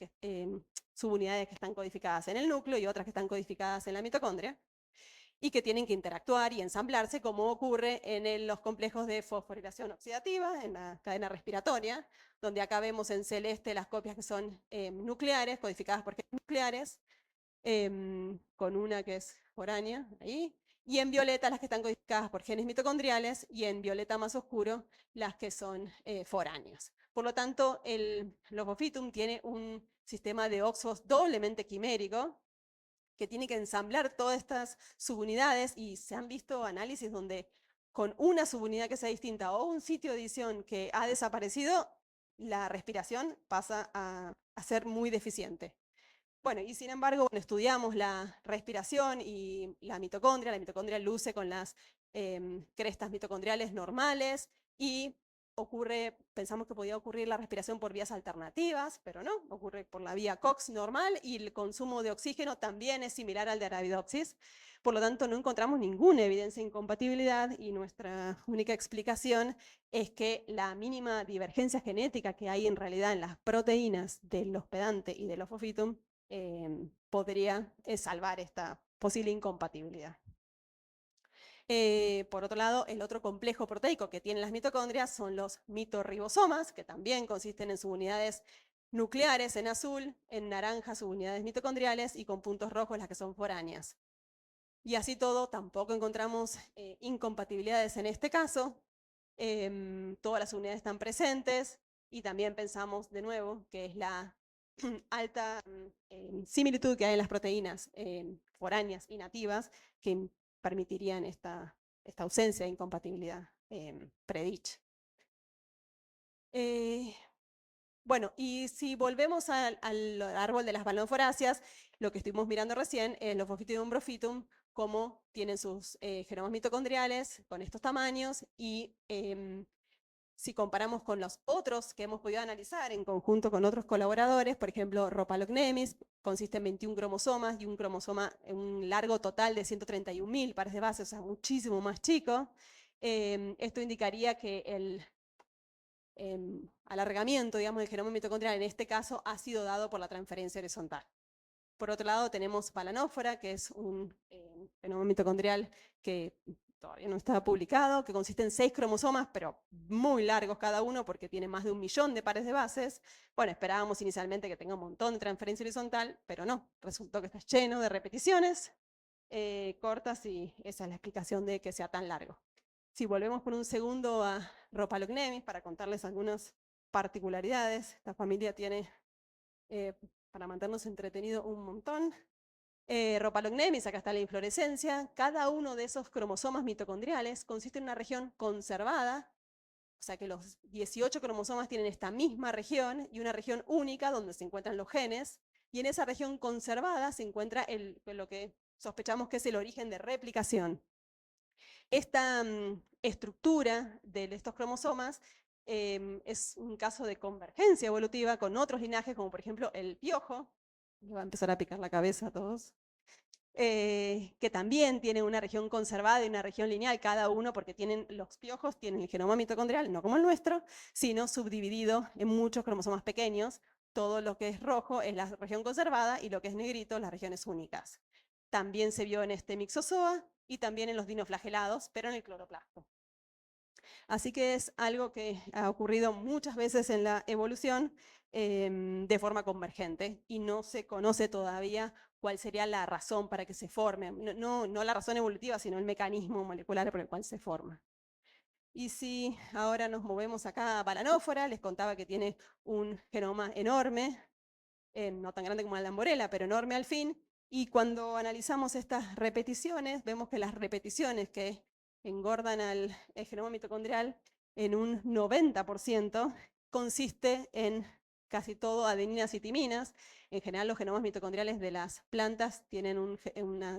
subunidades que están codificadas en el núcleo y otras que están codificadas en la mitocondria, y que tienen que interactuar y ensamblarse, como ocurre en los complejos de fosforilación oxidativa, en la cadena respiratoria, donde acá vemos en celeste las copias que son nucleares, codificadas por genes nucleares, con una que es foránea, ahí, y en violeta las que están codificadas por genes mitocondriales, y en violeta más oscuro las que son foráneas. Por lo tanto, el Lopophytum tiene un sistema de oxfos doblemente quimérico, que tiene que ensamblar todas estas subunidades, y se han visto análisis donde con una subunidad que sea distinta o un sitio de edición que ha desaparecido, la respiración pasa a ser muy deficiente. Bueno, y sin embargo, bueno, estudiamos la respiración y la mitocondria luce con las crestas mitocondriales normales, y pensamos que podía ocurrir la respiración por vías alternativas, pero no, ocurre por la vía COX normal, y el consumo de oxígeno también es similar al de Arabidopsis. Por lo tanto, no encontramos ninguna evidencia de incompatibilidad, y nuestra única explicación es que la mínima divergencia genética que hay en realidad en las proteínas del hospedante y del Lopophytum podría salvar esta posible incompatibilidad. Por otro lado, el otro complejo proteico que tienen las mitocondrias son los mitorribosomas, que también consisten en subunidades nucleares en azul, en naranja subunidades mitocondriales, y con puntos rojos las que son foráneas. Y así todo, tampoco encontramos incompatibilidades en este caso. Todas las unidades están presentes, y también pensamos de nuevo que es la alta similitud que hay en las proteínas foráneas y nativas que permitirían esta ausencia de incompatibilidad predicha. Bueno, y si volvemos al árbol de las balanoforáceas, lo que estuvimos mirando recién es los Lopophytum brophytum, cómo tienen sus genomas mitocondriales con estos tamaños, y si comparamos con los otros que hemos podido analizar en conjunto con otros colaboradores, por ejemplo, Rhopalocnemis, consiste en 21 cromosomas y un cromosoma, un largo total de 131.000 pares de base, o sea, muchísimo más chico. Esto indicaría que el alargamiento, digamos, del genoma mitocondrial en este caso ha sido dado por la transferencia horizontal. Por otro lado, tenemos Balanófora, que es un genoma mitocondrial que todavía no está publicado, que consiste en 6 cromosomas, pero muy largos cada uno porque tiene más de 1.000.000 de pares de bases. Bueno, esperábamos inicialmente que tenga un montón de transferencia horizontal, pero no, resultó que está lleno de repeticiones cortas, y esa es la explicación de que sea tan largo. Si volvemos por un segundo a Rhopalocnemis para contarles algunas particularidades, esta familia tiene, para mantenernos entretenidos, un montón. Rhopalocnemis, acá está la inflorescencia. Cada uno de esos cromosomas mitocondriales consiste en una región conservada, o sea que los 18 cromosomas tienen esta misma región, y una región única donde se encuentran los genes, y en esa región conservada se encuentra lo que sospechamos que es el origen de replicación. Esta estructura de estos cromosomas es un caso de convergencia evolutiva con otros linajes, como por ejemplo el piojo. Me va a empezar a picar la cabeza a todos. Que también tiene una región conservada y una región lineal, cada uno, porque los piojos tienen el genoma mitocondrial, no como el nuestro, sino subdividido en muchos cromosomas pequeños. Todo lo que es rojo es la región conservada, y lo que es negrito, las regiones únicas. También se vio en este Mixozoa y también en los dinoflagelados, pero en el cloroplasto. Así que es algo que ha ocurrido muchas veces en la evolución de forma convergente, y no se conoce todavía cuál sería la razón para que se forme. No la razón evolutiva, sino el mecanismo molecular por el cual se forma. Y si ahora nos movemos acá a Balanófora, les contaba que tiene un genoma enorme, no tan grande como la lamborela, pero enorme al fin. Y cuando analizamos estas repeticiones, vemos que las repeticiones que engordan al genoma mitocondrial en un 90% consiste en casi todo adeninas y timinas. En general, los genomas mitocondriales de las plantas tienen un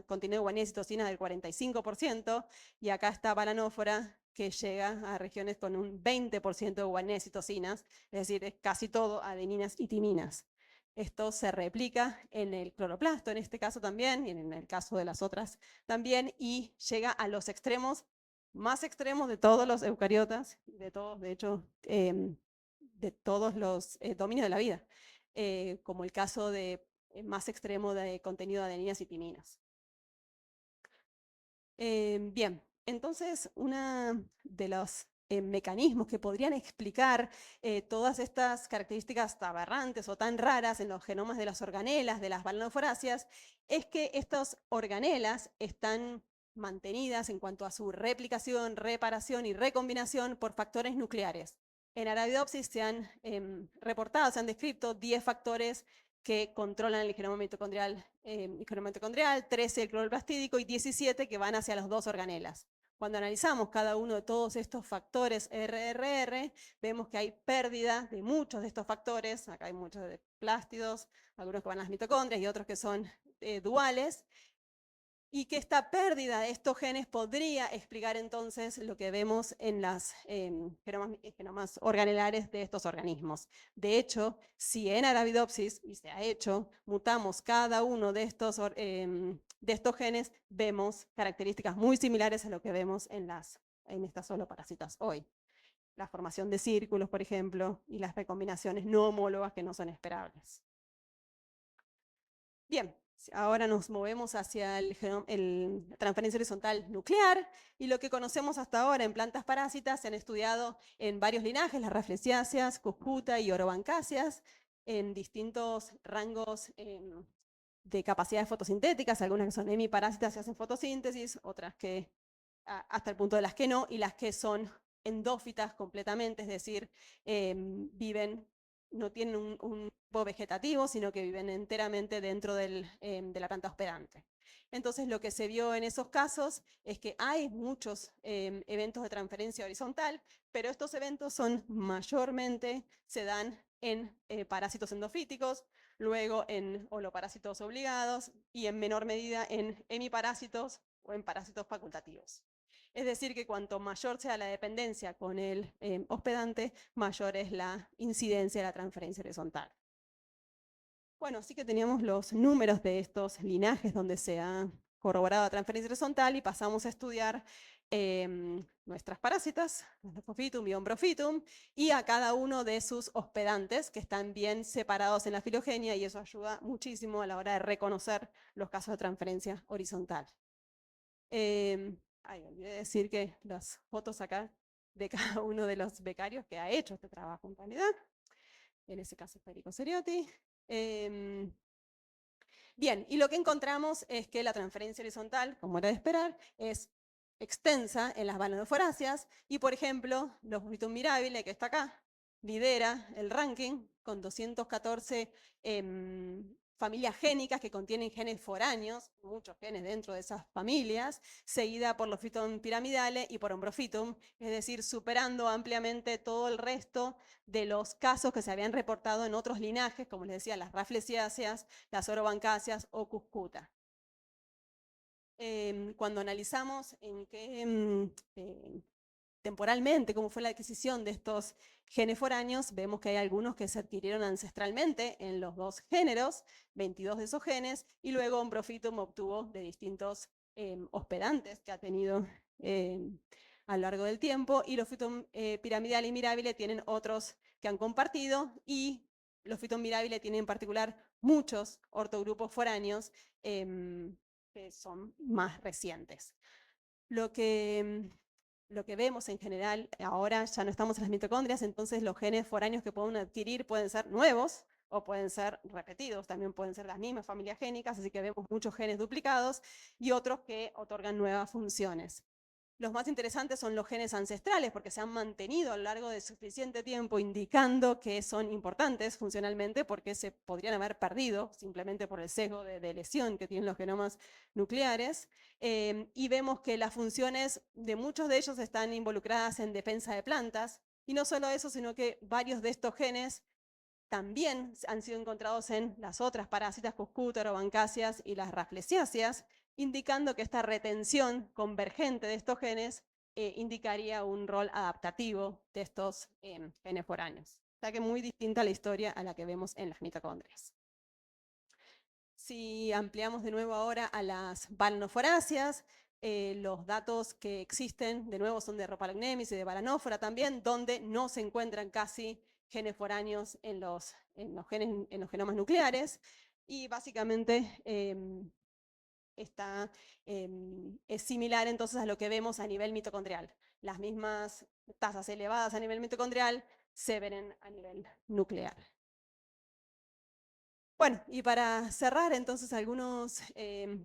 contenido de guanina y citosina del 45%, y acá está Balanófora, que llega a regiones con un 20% de guanina y citosinas, es decir, es casi todo adeninas y timinas. Esto se replica en el cloroplasto, en este caso también, y en el caso de las otras también, y llega a los extremos más extremos de todos los eucariotas, de todos, de hecho, de todos los dominios de la vida, como el caso de más extremo de contenido de adeninas y timinas. Bien, entonces una de las mecanismos que podrían explicar todas estas características tan aberrantes o tan raras en los genomas de las organelas, de las balanoforáceas, es que estas organelas están mantenidas en cuanto a su replicación, reparación y recombinación por factores nucleares. En Arabidopsis se han reportado, se han descrito 10 factores que controlan el genoma mitocondrial, 13 el cloroplastídico y 17 que van hacia las dos organelas. Cuando analizamos cada uno de todos estos factores RRR, vemos que hay pérdida de muchos de estos factores. Acá hay muchos de plástidos, algunos que van a las mitocondrias y otros que son duales. Y que esta pérdida de estos genes podría explicar entonces lo que vemos en las genomas organelares de estos organismos. De hecho, si en Arabidopsis, y se ha hecho, mutamos cada uno de estos genes, vemos características muy similares a lo que vemos en estas holoparásitas hoy. La formación de círculos, por ejemplo, y las recombinaciones no homólogas que no son esperables. Bien, ahora nos movemos hacia la transferencia horizontal nuclear, y lo que conocemos hasta ahora en plantas parásitas se han estudiado en varios linajes, las Rafflesiaceae, Cuscuta y Orobancáceas, en distintos rangos de capacidades fotosintéticas, algunas que son hemiparásitas y hacen fotosíntesis, otras que hasta el punto de las que no, y las que son endófitas completamente, es decir, no tienen un grupo vegetativo, sino que viven enteramente dentro de la planta hospedante. Entonces, lo que se vio en esos casos es que hay muchos eventos de transferencia horizontal, pero estos eventos mayormente se dan en parásitos endofíticos, luego en holoparásitos obligados y en menor medida en hemiparásitos o en parásitos facultativos. Es decir, que cuanto mayor sea la dependencia con el hospedante, mayor es la incidencia de la transferencia horizontal. Bueno, sí que teníamos los números de estos linajes donde se ha corroborado la transferencia horizontal y pasamos a estudiar nuestras parásitas, Phosphitum y Ombrophytum, y a cada uno de sus hospedantes que están bien separados en la filogenia, y eso ayuda muchísimo a la hora de reconocer los casos de transferencia horizontal. Olvidé decir que las fotos acá de cada uno de los becarios que ha hecho este trabajo en realidad. En ese caso, Federico Seriotti. Bien, y lo que encontramos es que la transferencia horizontal, como era de esperar, es extensa en las balanoforáceas, y por ejemplo, los Phosphitum mirabile, que está acá, lidera el ranking con 214 familias génicas que contienen genes foráneos, muchos genes dentro de esas familias, seguida por los Phosphitum piramidale y por Ombrophytum, es decir, superando ampliamente todo el resto de los casos que se habían reportado en otros linajes, como les decía, las Rafflesiaceae, las Orobancáceas o Cuscuta. Cuando analizamos temporalmente cómo fue la adquisición de estos genes foráneos, vemos que hay algunos que se adquirieron ancestralmente en los dos géneros, 22 de esos genes, y luego Ombrophytum obtuvo de distintos hospedantes que ha tenido a lo largo del tiempo, y los Phytum piramidale y mirabile tienen otros que han compartido, y los Phytum mirabile tienen en particular muchos ortogrupos foráneos que son más recientes. Lo que vemos en general, ahora ya no estamos en las mitocondrias, entonces los genes foráneos que pueden adquirir pueden ser nuevos o pueden ser repetidos, también pueden ser las mismas familias génicas, así que vemos muchos genes duplicados y otros que otorgan nuevas funciones. Los más interesantes son los genes ancestrales, porque se han mantenido a lo largo de suficiente tiempo, indicando que son importantes funcionalmente, porque se podrían haber perdido simplemente por el sesgo de lesión que tienen los genomas nucleares. Y vemos que las funciones de muchos de ellos están involucradas en defensa de plantas. Y no solo eso, sino que varios de estos genes también han sido encontrados en las otras parásitas, Cuscuta, Orobancáceas y las Rafflesiaceae, indicando que esta retención convergente de estos genes indicaría un rol adaptativo de estos genes foráneos. O sea que muy distinta la historia a la que vemos en las mitocondrias. Si ampliamos de nuevo ahora a las balanoforáceas, los datos que existen de nuevo son de Rhopalognemis y de balanófora también, donde no se encuentran casi genes foráneos en los genomas nucleares, y básicamente es similar entonces a lo que vemos a nivel mitocondrial. Las mismas tasas elevadas a nivel mitocondrial se ven a nivel nuclear. Bueno, y para cerrar entonces algunos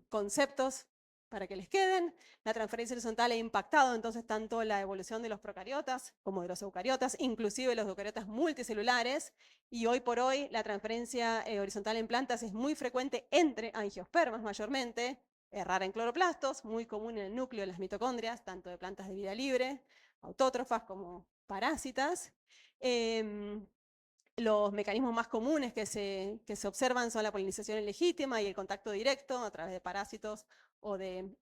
conceptos para que les queden. La transferencia horizontal ha impactado entonces tanto la evolución de los procariotas como de los eucariotas, inclusive los eucariotas multicelulares, y hoy por hoy la transferencia horizontal en plantas es muy frecuente entre angiospermas mayormente, es rara en cloroplastos, muy común en el núcleo de las mitocondrias, tanto de plantas de vida libre, autótrofas como parásitas. Los mecanismos más comunes que se observan son la polinización ilegítima y el contacto directo a través de parásitos o de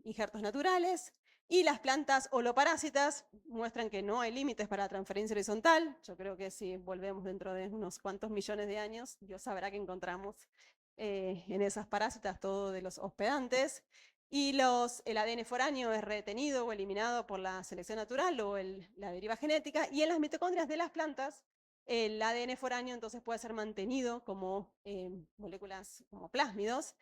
injertos naturales. Y las plantas holoparásitas muestran que no hay límites para la transferencia horizontal. Yo creo que si volvemos dentro de unos cuantos millones de años, Dios sabrá que encontramos en esas parásitas todo de los hospedantes. Y el ADN foráneo es retenido o eliminado por la selección natural o la deriva genética. Y en las mitocondrias de las plantas, el ADN foráneo entonces puede ser mantenido como moléculas como plásmidos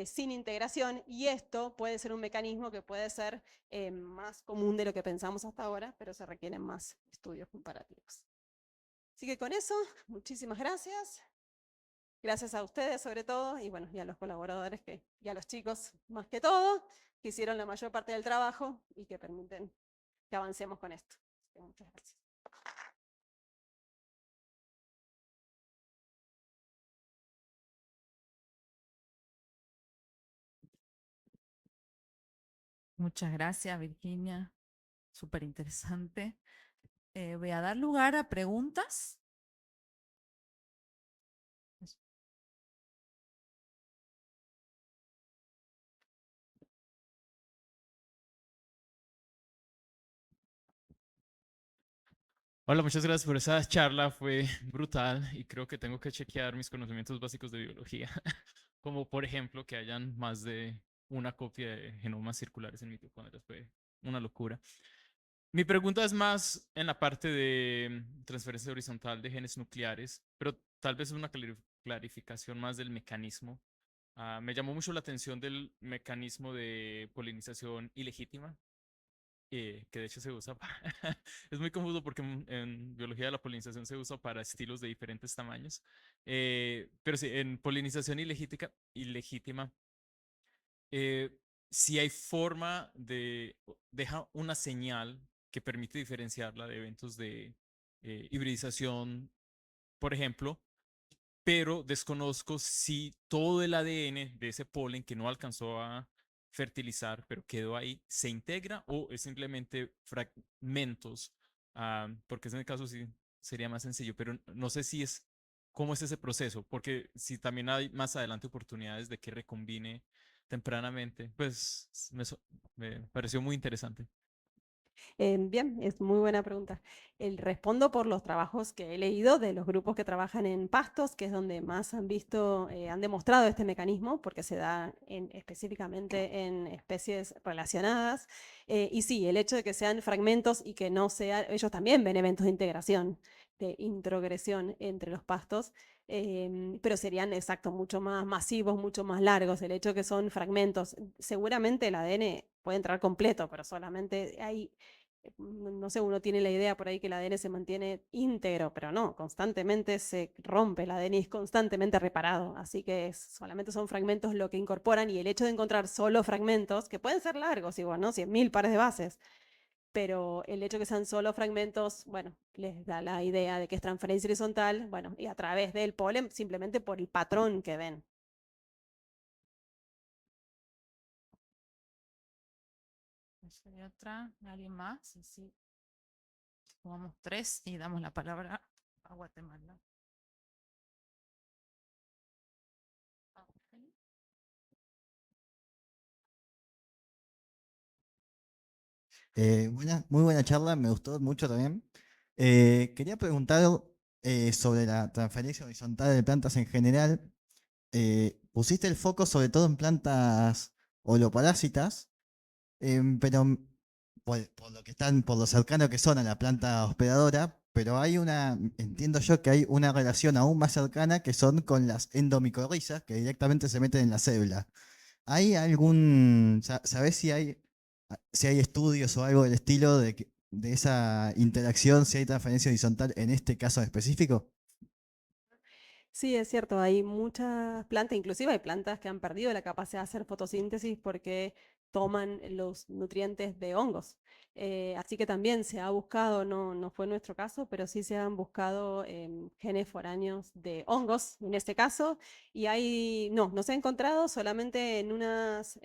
sin integración, y esto puede ser un mecanismo que puede ser más común de lo que pensamos hasta ahora, pero se requieren más estudios comparativos. Así que con eso, muchísimas gracias. Gracias a ustedes sobre todo, y bueno, y a los colaboradores y a los chicos más que todo, que hicieron la mayor parte del trabajo y que permiten que avancemos con esto. Así que muchas gracias. Muchas gracias, Virginia. Súper interesante. Voy a dar lugar a preguntas. Hola, muchas gracias por esa charla, fue brutal y creo que tengo que chequear mis conocimientos básicos de biología, como por ejemplo que hayan más de una copia de genomas circulares en mitocondrias, fue una locura. Mi pregunta es más en la parte de transferencia horizontal de genes nucleares, pero tal vez una clarificación más del mecanismo. Me llamó mucho la atención del mecanismo de polinización ilegítima, que de hecho se usa para... es muy confuso porque en biología de la polinización se usa para estilos de diferentes tamaños. Pero sí, en polinización ilegítima, eh, si hay forma de... deja una señal que permite diferenciarla de eventos de hibridización, por ejemplo, pero desconozco si todo el ADN de ese polen que no alcanzó a fertilizar, pero quedó ahí, se integra o es simplemente fragmentos, porque en el caso sí sería más sencillo, pero no sé si es, cómo es ese proceso, porque si también hay más adelante oportunidades de que recombine tempranamente, pues me pareció muy interesante. Bien, es muy buena pregunta. Respondo por los trabajos que he leído de los grupos que trabajan en pastos, que es donde más han visto, han demostrado este mecanismo, porque se da específicamente en especies relacionadas. Y sí, el hecho de que sean fragmentos y que no sean, ellos también ven eventos de integración, de introgresión entre los pastos, pero serían, exacto, mucho más masivos, mucho más largos. El hecho de que son fragmentos, seguramente el ADN puede entrar completo, pero solamente hay no sé, uno tiene la idea por ahí que el ADN se mantiene íntegro, pero no, constantemente se rompe, el ADN es constantemente reparado, así que solamente son fragmentos lo que incorporan, y el hecho de encontrar solo fragmentos, que pueden ser largos igual, ¿no? 100.000 pares de bases, pero el hecho de que sean solo fragmentos, bueno, les da la idea de que es transferencia horizontal, bueno, y a través del polen, simplemente por el patrón que ven. ¿Hay otra? ¿Alguien más? Sí, sí. Tomamos 3 y damos la palabra a Guatemala. Muy buena charla, me gustó mucho también. Quería preguntar sobre la transferencia horizontal de plantas en general. Pusiste el foco sobre todo en plantas holoparásitas, pero por lo que están, por lo cercano que son a la planta hospedadora, pero entiendo yo que hay una relación aún más cercana que son con las endomicorrizas que directamente se meten en la célula. ¿Hay sabés si hay estudios o algo del estilo de esa interacción, si hay transferencia horizontal en este caso en específico? Sí, es cierto, hay muchas plantas, inclusive hay plantas que han perdido la capacidad de hacer fotosíntesis porque toman los nutrientes de hongos. Así que también se ha buscado, no fue nuestro caso, pero sí se han buscado genes foráneos de hongos en este caso, y no se ha encontrado solamente en unas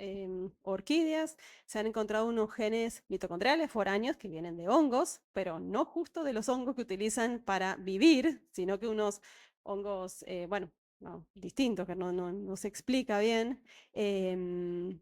orquídeas, se han encontrado unos genes mitocondriales foráneos que vienen de hongos, pero no justo de los hongos que utilizan para vivir, sino que unos hongos, bueno, no, distintos, que no se explica bien,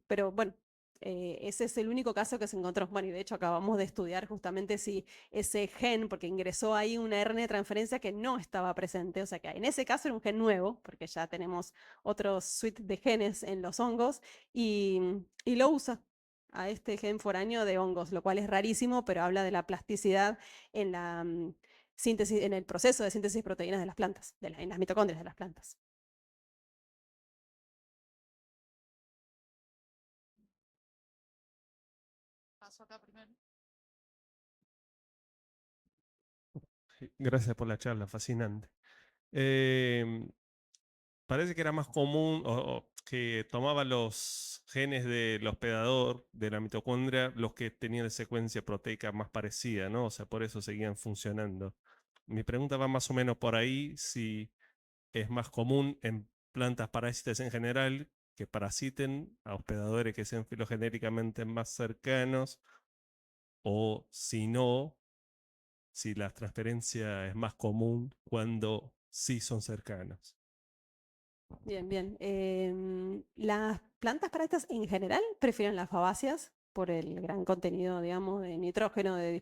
pero bueno, ese es el único caso que se encontró. Bueno, y de hecho acabamos de estudiar justamente si ese gen, porque ingresó ahí una RNA de transferencia que no estaba presente, o sea que en ese caso era un gen nuevo, porque ya tenemos otro suite de genes en los hongos, y lo usa a este gen foráneo de hongos, lo cual es rarísimo, pero habla de la plasticidad en la síntesis, en el proceso de síntesis de proteínas de las plantas, en las mitocondrias de las plantas. Paso acá primero. Sí, gracias por la charla, fascinante. Parece que era más común o que tomaba los genes del hospedador de la mitocondria, los que tenían secuencia proteica más parecida, ¿no? O sea, por eso seguían funcionando. Mi pregunta va más o menos por ahí, si es más común en plantas parásitas en general que parasiten a hospedadores que sean filogenéricamente más cercanos, o si no, si la transferencia es más común cuando sí son cercanos. Bien, bien. Las plantas parásitas en general prefieren las fabáceas por el gran contenido, digamos, de nitrógeno, de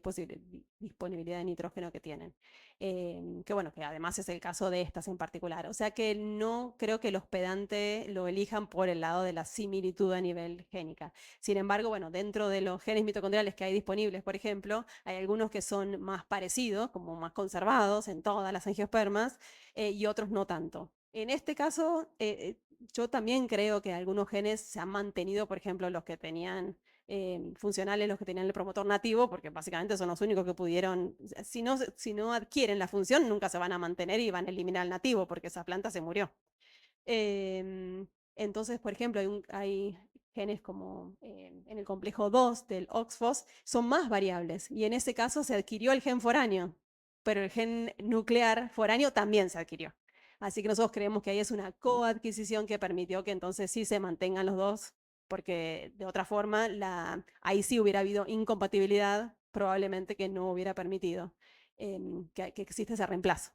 disponibilidad de nitrógeno que tienen. Que bueno, que además es el caso de estas en particular. O sea que no creo que el hospedante lo elijan por el lado de la similitud a nivel génica. Sin embargo, bueno, dentro de los genes mitocondriales que hay disponibles, por ejemplo, hay algunos que son más parecidos, como más conservados en todas las angiospermas, y otros no tanto. En este caso, yo también creo que algunos genes se han mantenido, por ejemplo, los que tenían funcionales, los que tenían el promotor nativo, porque básicamente son los únicos que pudieron, si no adquieren la función, nunca se van a mantener y van a eliminar el nativo, porque esa planta se murió. Entonces, por ejemplo, hay genes como en el complejo 2 del OXFOS, son más variables, y en ese caso se adquirió el gen foráneo, pero el gen nuclear foráneo también se adquirió. Así que nosotros creemos que ahí es una coadquisición que permitió que entonces sí se mantengan los dos, porque de otra forma ahí sí hubiera habido incompatibilidad, probablemente que no hubiera permitido que exista ese reemplazo.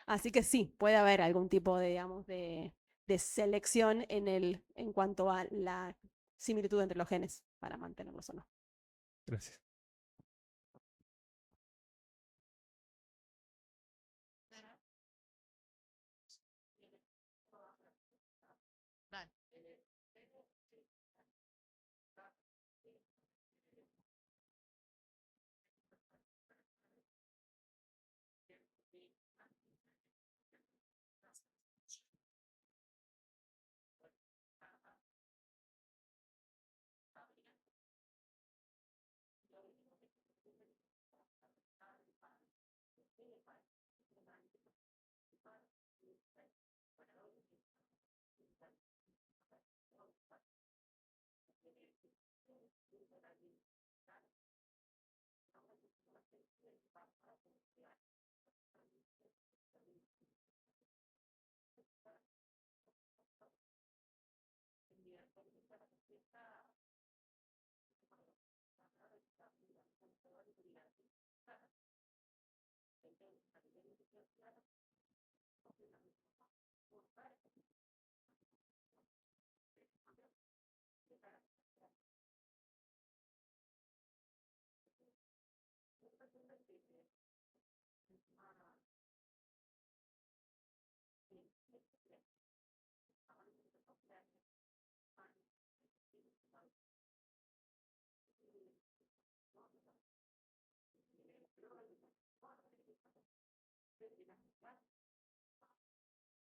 Así que sí, puede haber algún tipo de, digamos, de selección en cuanto a la similitud entre los genes para mantenerlos o no. Gracias. Dale.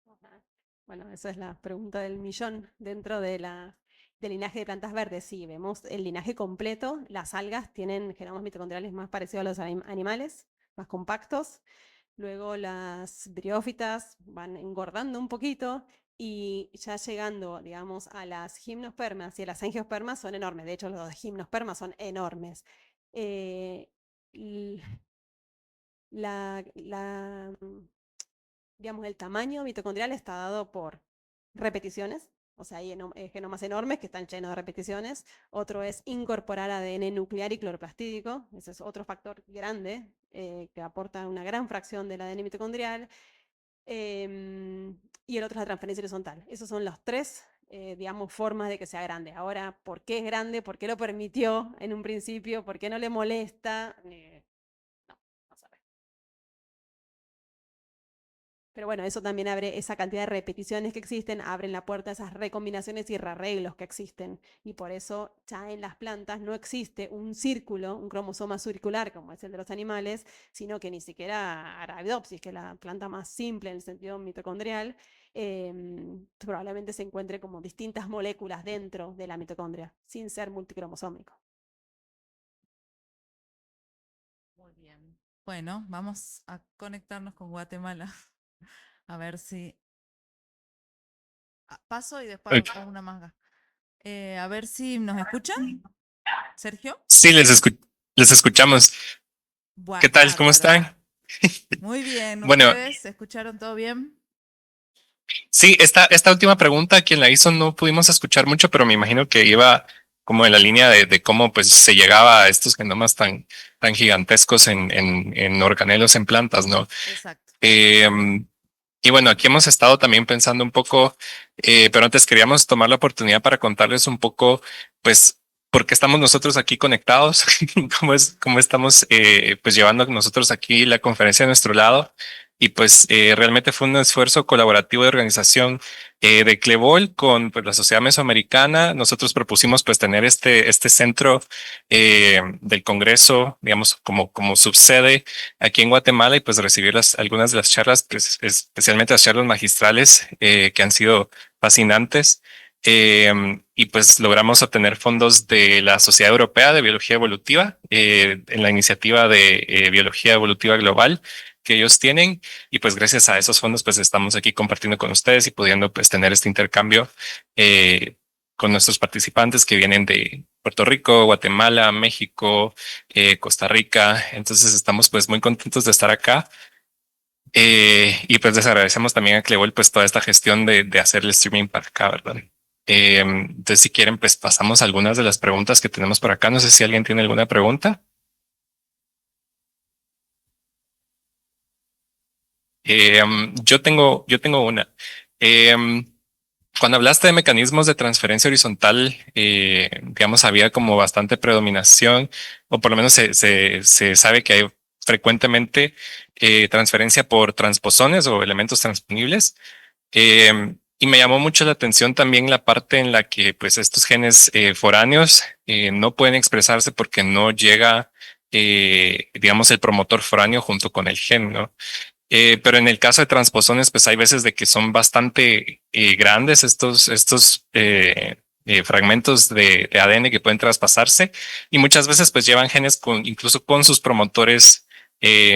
Ajá. Bueno, esa es la pregunta del millón dentro de la del linaje de plantas verdes, sí, vemos el linaje completo. Las algas tienen genomas mitocondriales más parecidos a los animales, más compactos. Luego las briófitas van engordando un poquito y ya llegando, digamos, a las gimnospermas y a las angiospermas son enormes. De hecho, los gimnospermas son enormes. Eh, l- digamos, el tamaño mitocondrial está dado por repeticiones, o sea, hay genomas enormes que están llenos de repeticiones. Otro es incorporar ADN nuclear y cloroplastídico, ese es otro factor grande que aporta una gran fracción del ADN mitocondrial. Y el otro es la transferencia horizontal. Esos son los tres, digamos, formas de que sea grande. Ahora, ¿por qué es grande? ¿Por qué lo permitió en un principio? ¿Por qué no le molesta? No sabe. Pero bueno, eso también abre esa cantidad de repeticiones que existen, abren la puerta a esas recombinaciones y rearreglos que existen. Y por eso ya en las plantas no existe un círculo, un cromosoma circular como es el de los animales, sino que ni siquiera Arabidopsis, que es la planta más simple en el sentido mitocondrial, probablemente se encuentre como distintas moléculas dentro de la mitocondria, sin ser multicromosómico. Muy bien. Bueno, vamos a conectarnos con Guatemala. A ver si... paso y después Ok. hago una más. A ver si nos escuchan. ¿Sergio? Sí, les escuchamos. ¿Qué tal? ¿Cómo Bárbaro. están? Muy bien. Bueno, ¿Ustedes escucharon todo bien? sí, esta última pregunta, quien la hizo no pudimos escuchar mucho, pero me imagino que iba como en la línea de cómo pues se llegaba a estos genomas tan gigantescos en organelos en plantas, ¿no? Exacto. Y bueno, aquí hemos estado también pensando un poco, pero antes queríamos tomar la oportunidad para contarles un poco, pues, por qué estamos nosotros aquí conectados, cómo estamos, pues, llevando nosotros aquí la conferencia a nuestro lado. Y pues realmente fue un esfuerzo colaborativo de organización de Clebol con pues, la Sociedad Mesoamericana. Nosotros propusimos pues tener este centro del Congreso, digamos, como subsede aquí en Guatemala y pues recibir algunas de las charlas, pues, especialmente las charlas magistrales que han sido fascinantes. Y pues logramos obtener fondos de la Sociedad Europea de Biología Evolutiva en la iniciativa de Biología Evolutiva Global que ellos tienen y pues gracias a esos fondos pues estamos aquí compartiendo con ustedes y pudiendo pues tener este intercambio con nuestros participantes que vienen de Puerto Rico, Guatemala, México, Costa Rica. Entonces estamos pues muy contentos de estar acá. Y pues les agradecemos también a Clebol pues toda esta gestión de hacer el streaming para acá, ¿verdad? Entonces si quieren pues pasamos a algunas de las preguntas que tenemos por acá. No sé si alguien tiene alguna pregunta. Yo tengo una. Em, Cuando hablaste de mecanismos de transferencia horizontal, digamos, había como bastante predominación, o por lo menos se sabe que hay frecuentemente transferencia por transposones o elementos transponibles. Y me llamó mucho la atención también la parte en la que pues estos genes foráneos no pueden expresarse porque no llega, digamos, el promotor foráneo junto con el gen, ¿no? Pero en el caso de transposones, pues hay veces de que son bastante grandes estos fragmentos de ADN que pueden traspasarse y muchas veces pues llevan genes incluso con sus promotores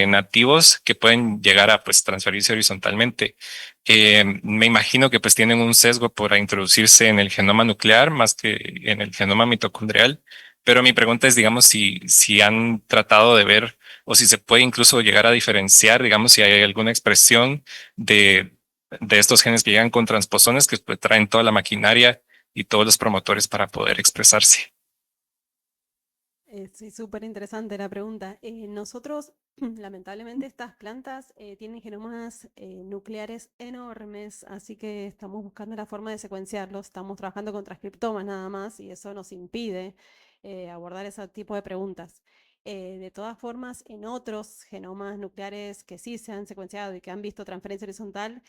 nativos que pueden llegar a pues transferirse horizontalmente. Me imagino que pues tienen un sesgo por introducirse en el genoma nuclear más que en el genoma mitocondrial. Pero mi pregunta es, digamos, si han tratado de ver o si se puede incluso llegar a diferenciar, digamos, si hay alguna expresión de, de estos genes que llegan con transposones que pues, traen toda la maquinaria y todos los promotores para poder expresarse. Sí, súper interesante la pregunta. Nosotros, lamentablemente, estas plantas tienen genomas nucleares enormes, así que estamos buscando la forma de secuenciarlos. Estamos trabajando con transcriptomas nada más y eso nos impide abordar ese tipo de preguntas. De todas formas, en otros genomas nucleares que sí se han secuenciado y que han visto transferencia horizontal,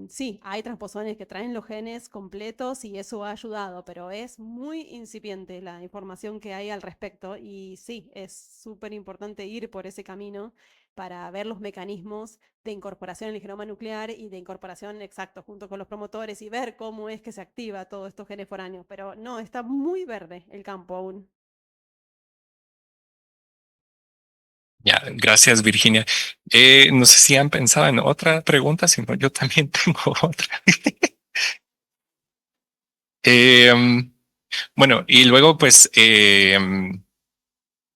sí, hay transposones que traen los genes completos y eso ha ayudado, pero es muy incipiente la información que hay al respecto y sí, es súper importante ir por ese camino para ver los mecanismos de incorporación en el genoma nuclear y de incorporación exacto junto con los promotores y ver cómo es que se activa todos estos genes foráneos. Pero no, está muy verde el campo aún. Ya, gracias, Virginia. No sé si han pensado en otra pregunta, si no, yo también tengo otra. Bueno, y luego, pues,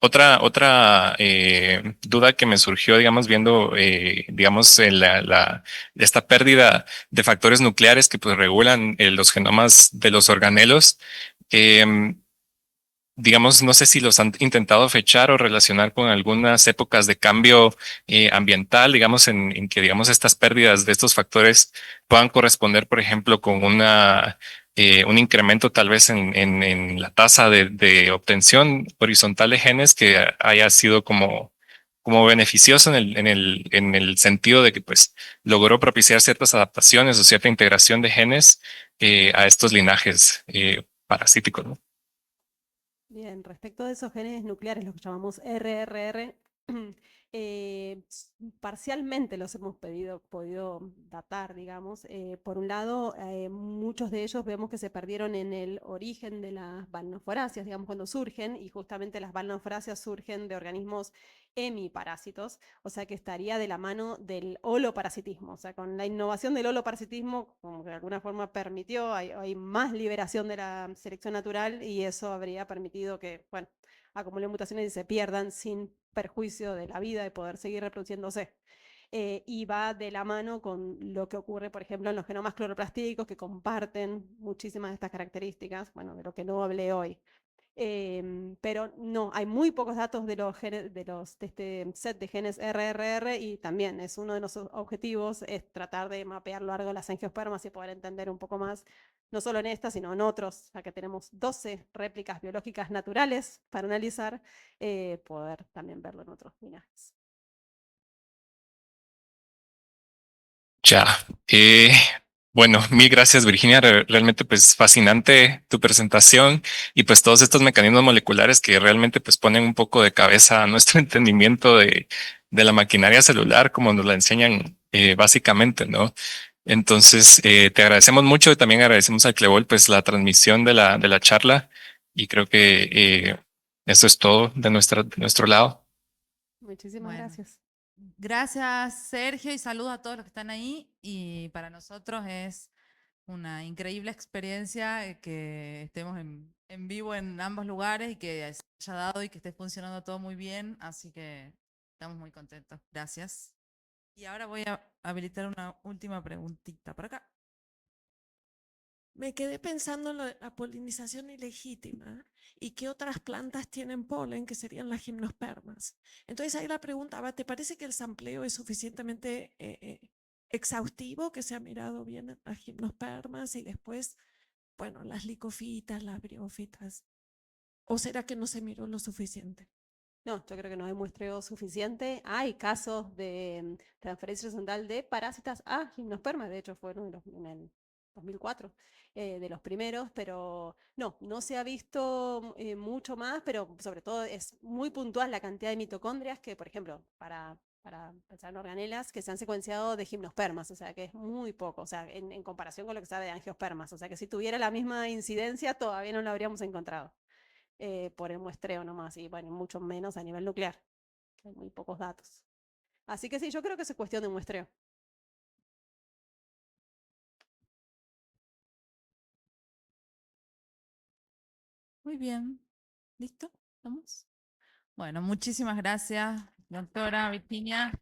otra duda que me surgió, digamos, viendo, digamos, esta pérdida de factores nucleares que pues regulan los genomas de los organelos. em, digamos, no sé si los han intentado fechar o relacionar con algunas épocas de cambio ambiental, digamos, en que, digamos, estas pérdidas de estos factores puedan corresponder, por ejemplo, con un incremento tal vez en la tasa de obtención horizontal de genes que haya sido como beneficioso en el sentido de que, pues, logró propiciar ciertas adaptaciones o cierta integración de genes a estos linajes parasíticos, ¿no? Bien, respecto de esos genes nucleares, los que llamamos RRR, parcialmente los hemos podido datar, digamos. Por un lado, muchos de ellos vemos que se perdieron en el origen de las balanoforáceas, digamos, cuando surgen, y justamente las balanoforáceas surgen de organismos hemiparásitos, o sea que estaría de la mano del holoparasitismo, o sea, con la innovación del holoparasitismo, como que de alguna forma permitió, hay más liberación de la selección natural y eso habría permitido que, bueno, acumulen mutaciones y se pierdan sin perjuicio de la vida de poder seguir reproduciéndose. Y va de la mano con lo que ocurre, por ejemplo, en los genomas cloroplásticos que comparten muchísimas de estas características, bueno, de lo que no hablé hoy. Pero no, hay muy pocos datos de los genes, de este set de genes RRR y también es uno de nuestros objetivos, es tratar de mapear lo largo de las angiospermas y poder entender un poco más, no solo en esta, sino en otros, ya que tenemos 12 réplicas biológicas naturales para analizar, poder también verlo en otros linajes. Ya. Bueno, mil gracias, Virginia. Realmente, pues, fascinante tu presentación y pues todos estos mecanismos moleculares que realmente pues ponen un poco de cabeza a nuestro entendimiento de la maquinaria celular, como nos la enseñan básicamente, ¿no? Entonces, te agradecemos mucho y también agradecemos al Clebol pues la transmisión de la charla y creo que eso es todo de nuestro lado. Muchísimas Bueno. gracias. Gracias, Sergio, y saludos a todos los que están ahí. Y para nosotros es una increíble experiencia que estemos en vivo en ambos lugares y que se haya dado y que esté funcionando todo muy bien. Así que estamos muy contentos. Gracias. Y ahora voy a habilitar una última preguntita por acá. Me quedé pensando en lo de la polinización ilegítima y qué otras plantas tienen polen, que serían las gimnospermas. Entonces ahí la pregunta va, ¿te parece que el sampleo es suficientemente exhaustivo, que se ha mirado bien las gimnospermas y después, bueno, las licofitas, las briófitas? ¿O será que no se miró lo suficiente? No, yo creo que no hay muestreo suficiente. Hay casos de transferencia horizontal de parásitas a gimnospermas, de hecho fueron en el 2004, de los primeros, pero no se ha visto mucho más, pero sobre todo es muy puntual la cantidad de mitocondrias que, por ejemplo, para pensar en organelas que se han secuenciado de gimnospermas, o sea que es muy poco, o sea, en comparación con lo que sabe de angiospermas, o sea que si tuviera la misma incidencia todavía no lo habríamos encontrado por el muestreo nomás, y bueno, mucho menos a nivel nuclear, que hay muy pocos datos. Así que sí, yo creo que es cuestión de muestreo. Muy bien. ¿Listo? ¿Estamos? Bueno, muchísimas gracias, doctora Virginia.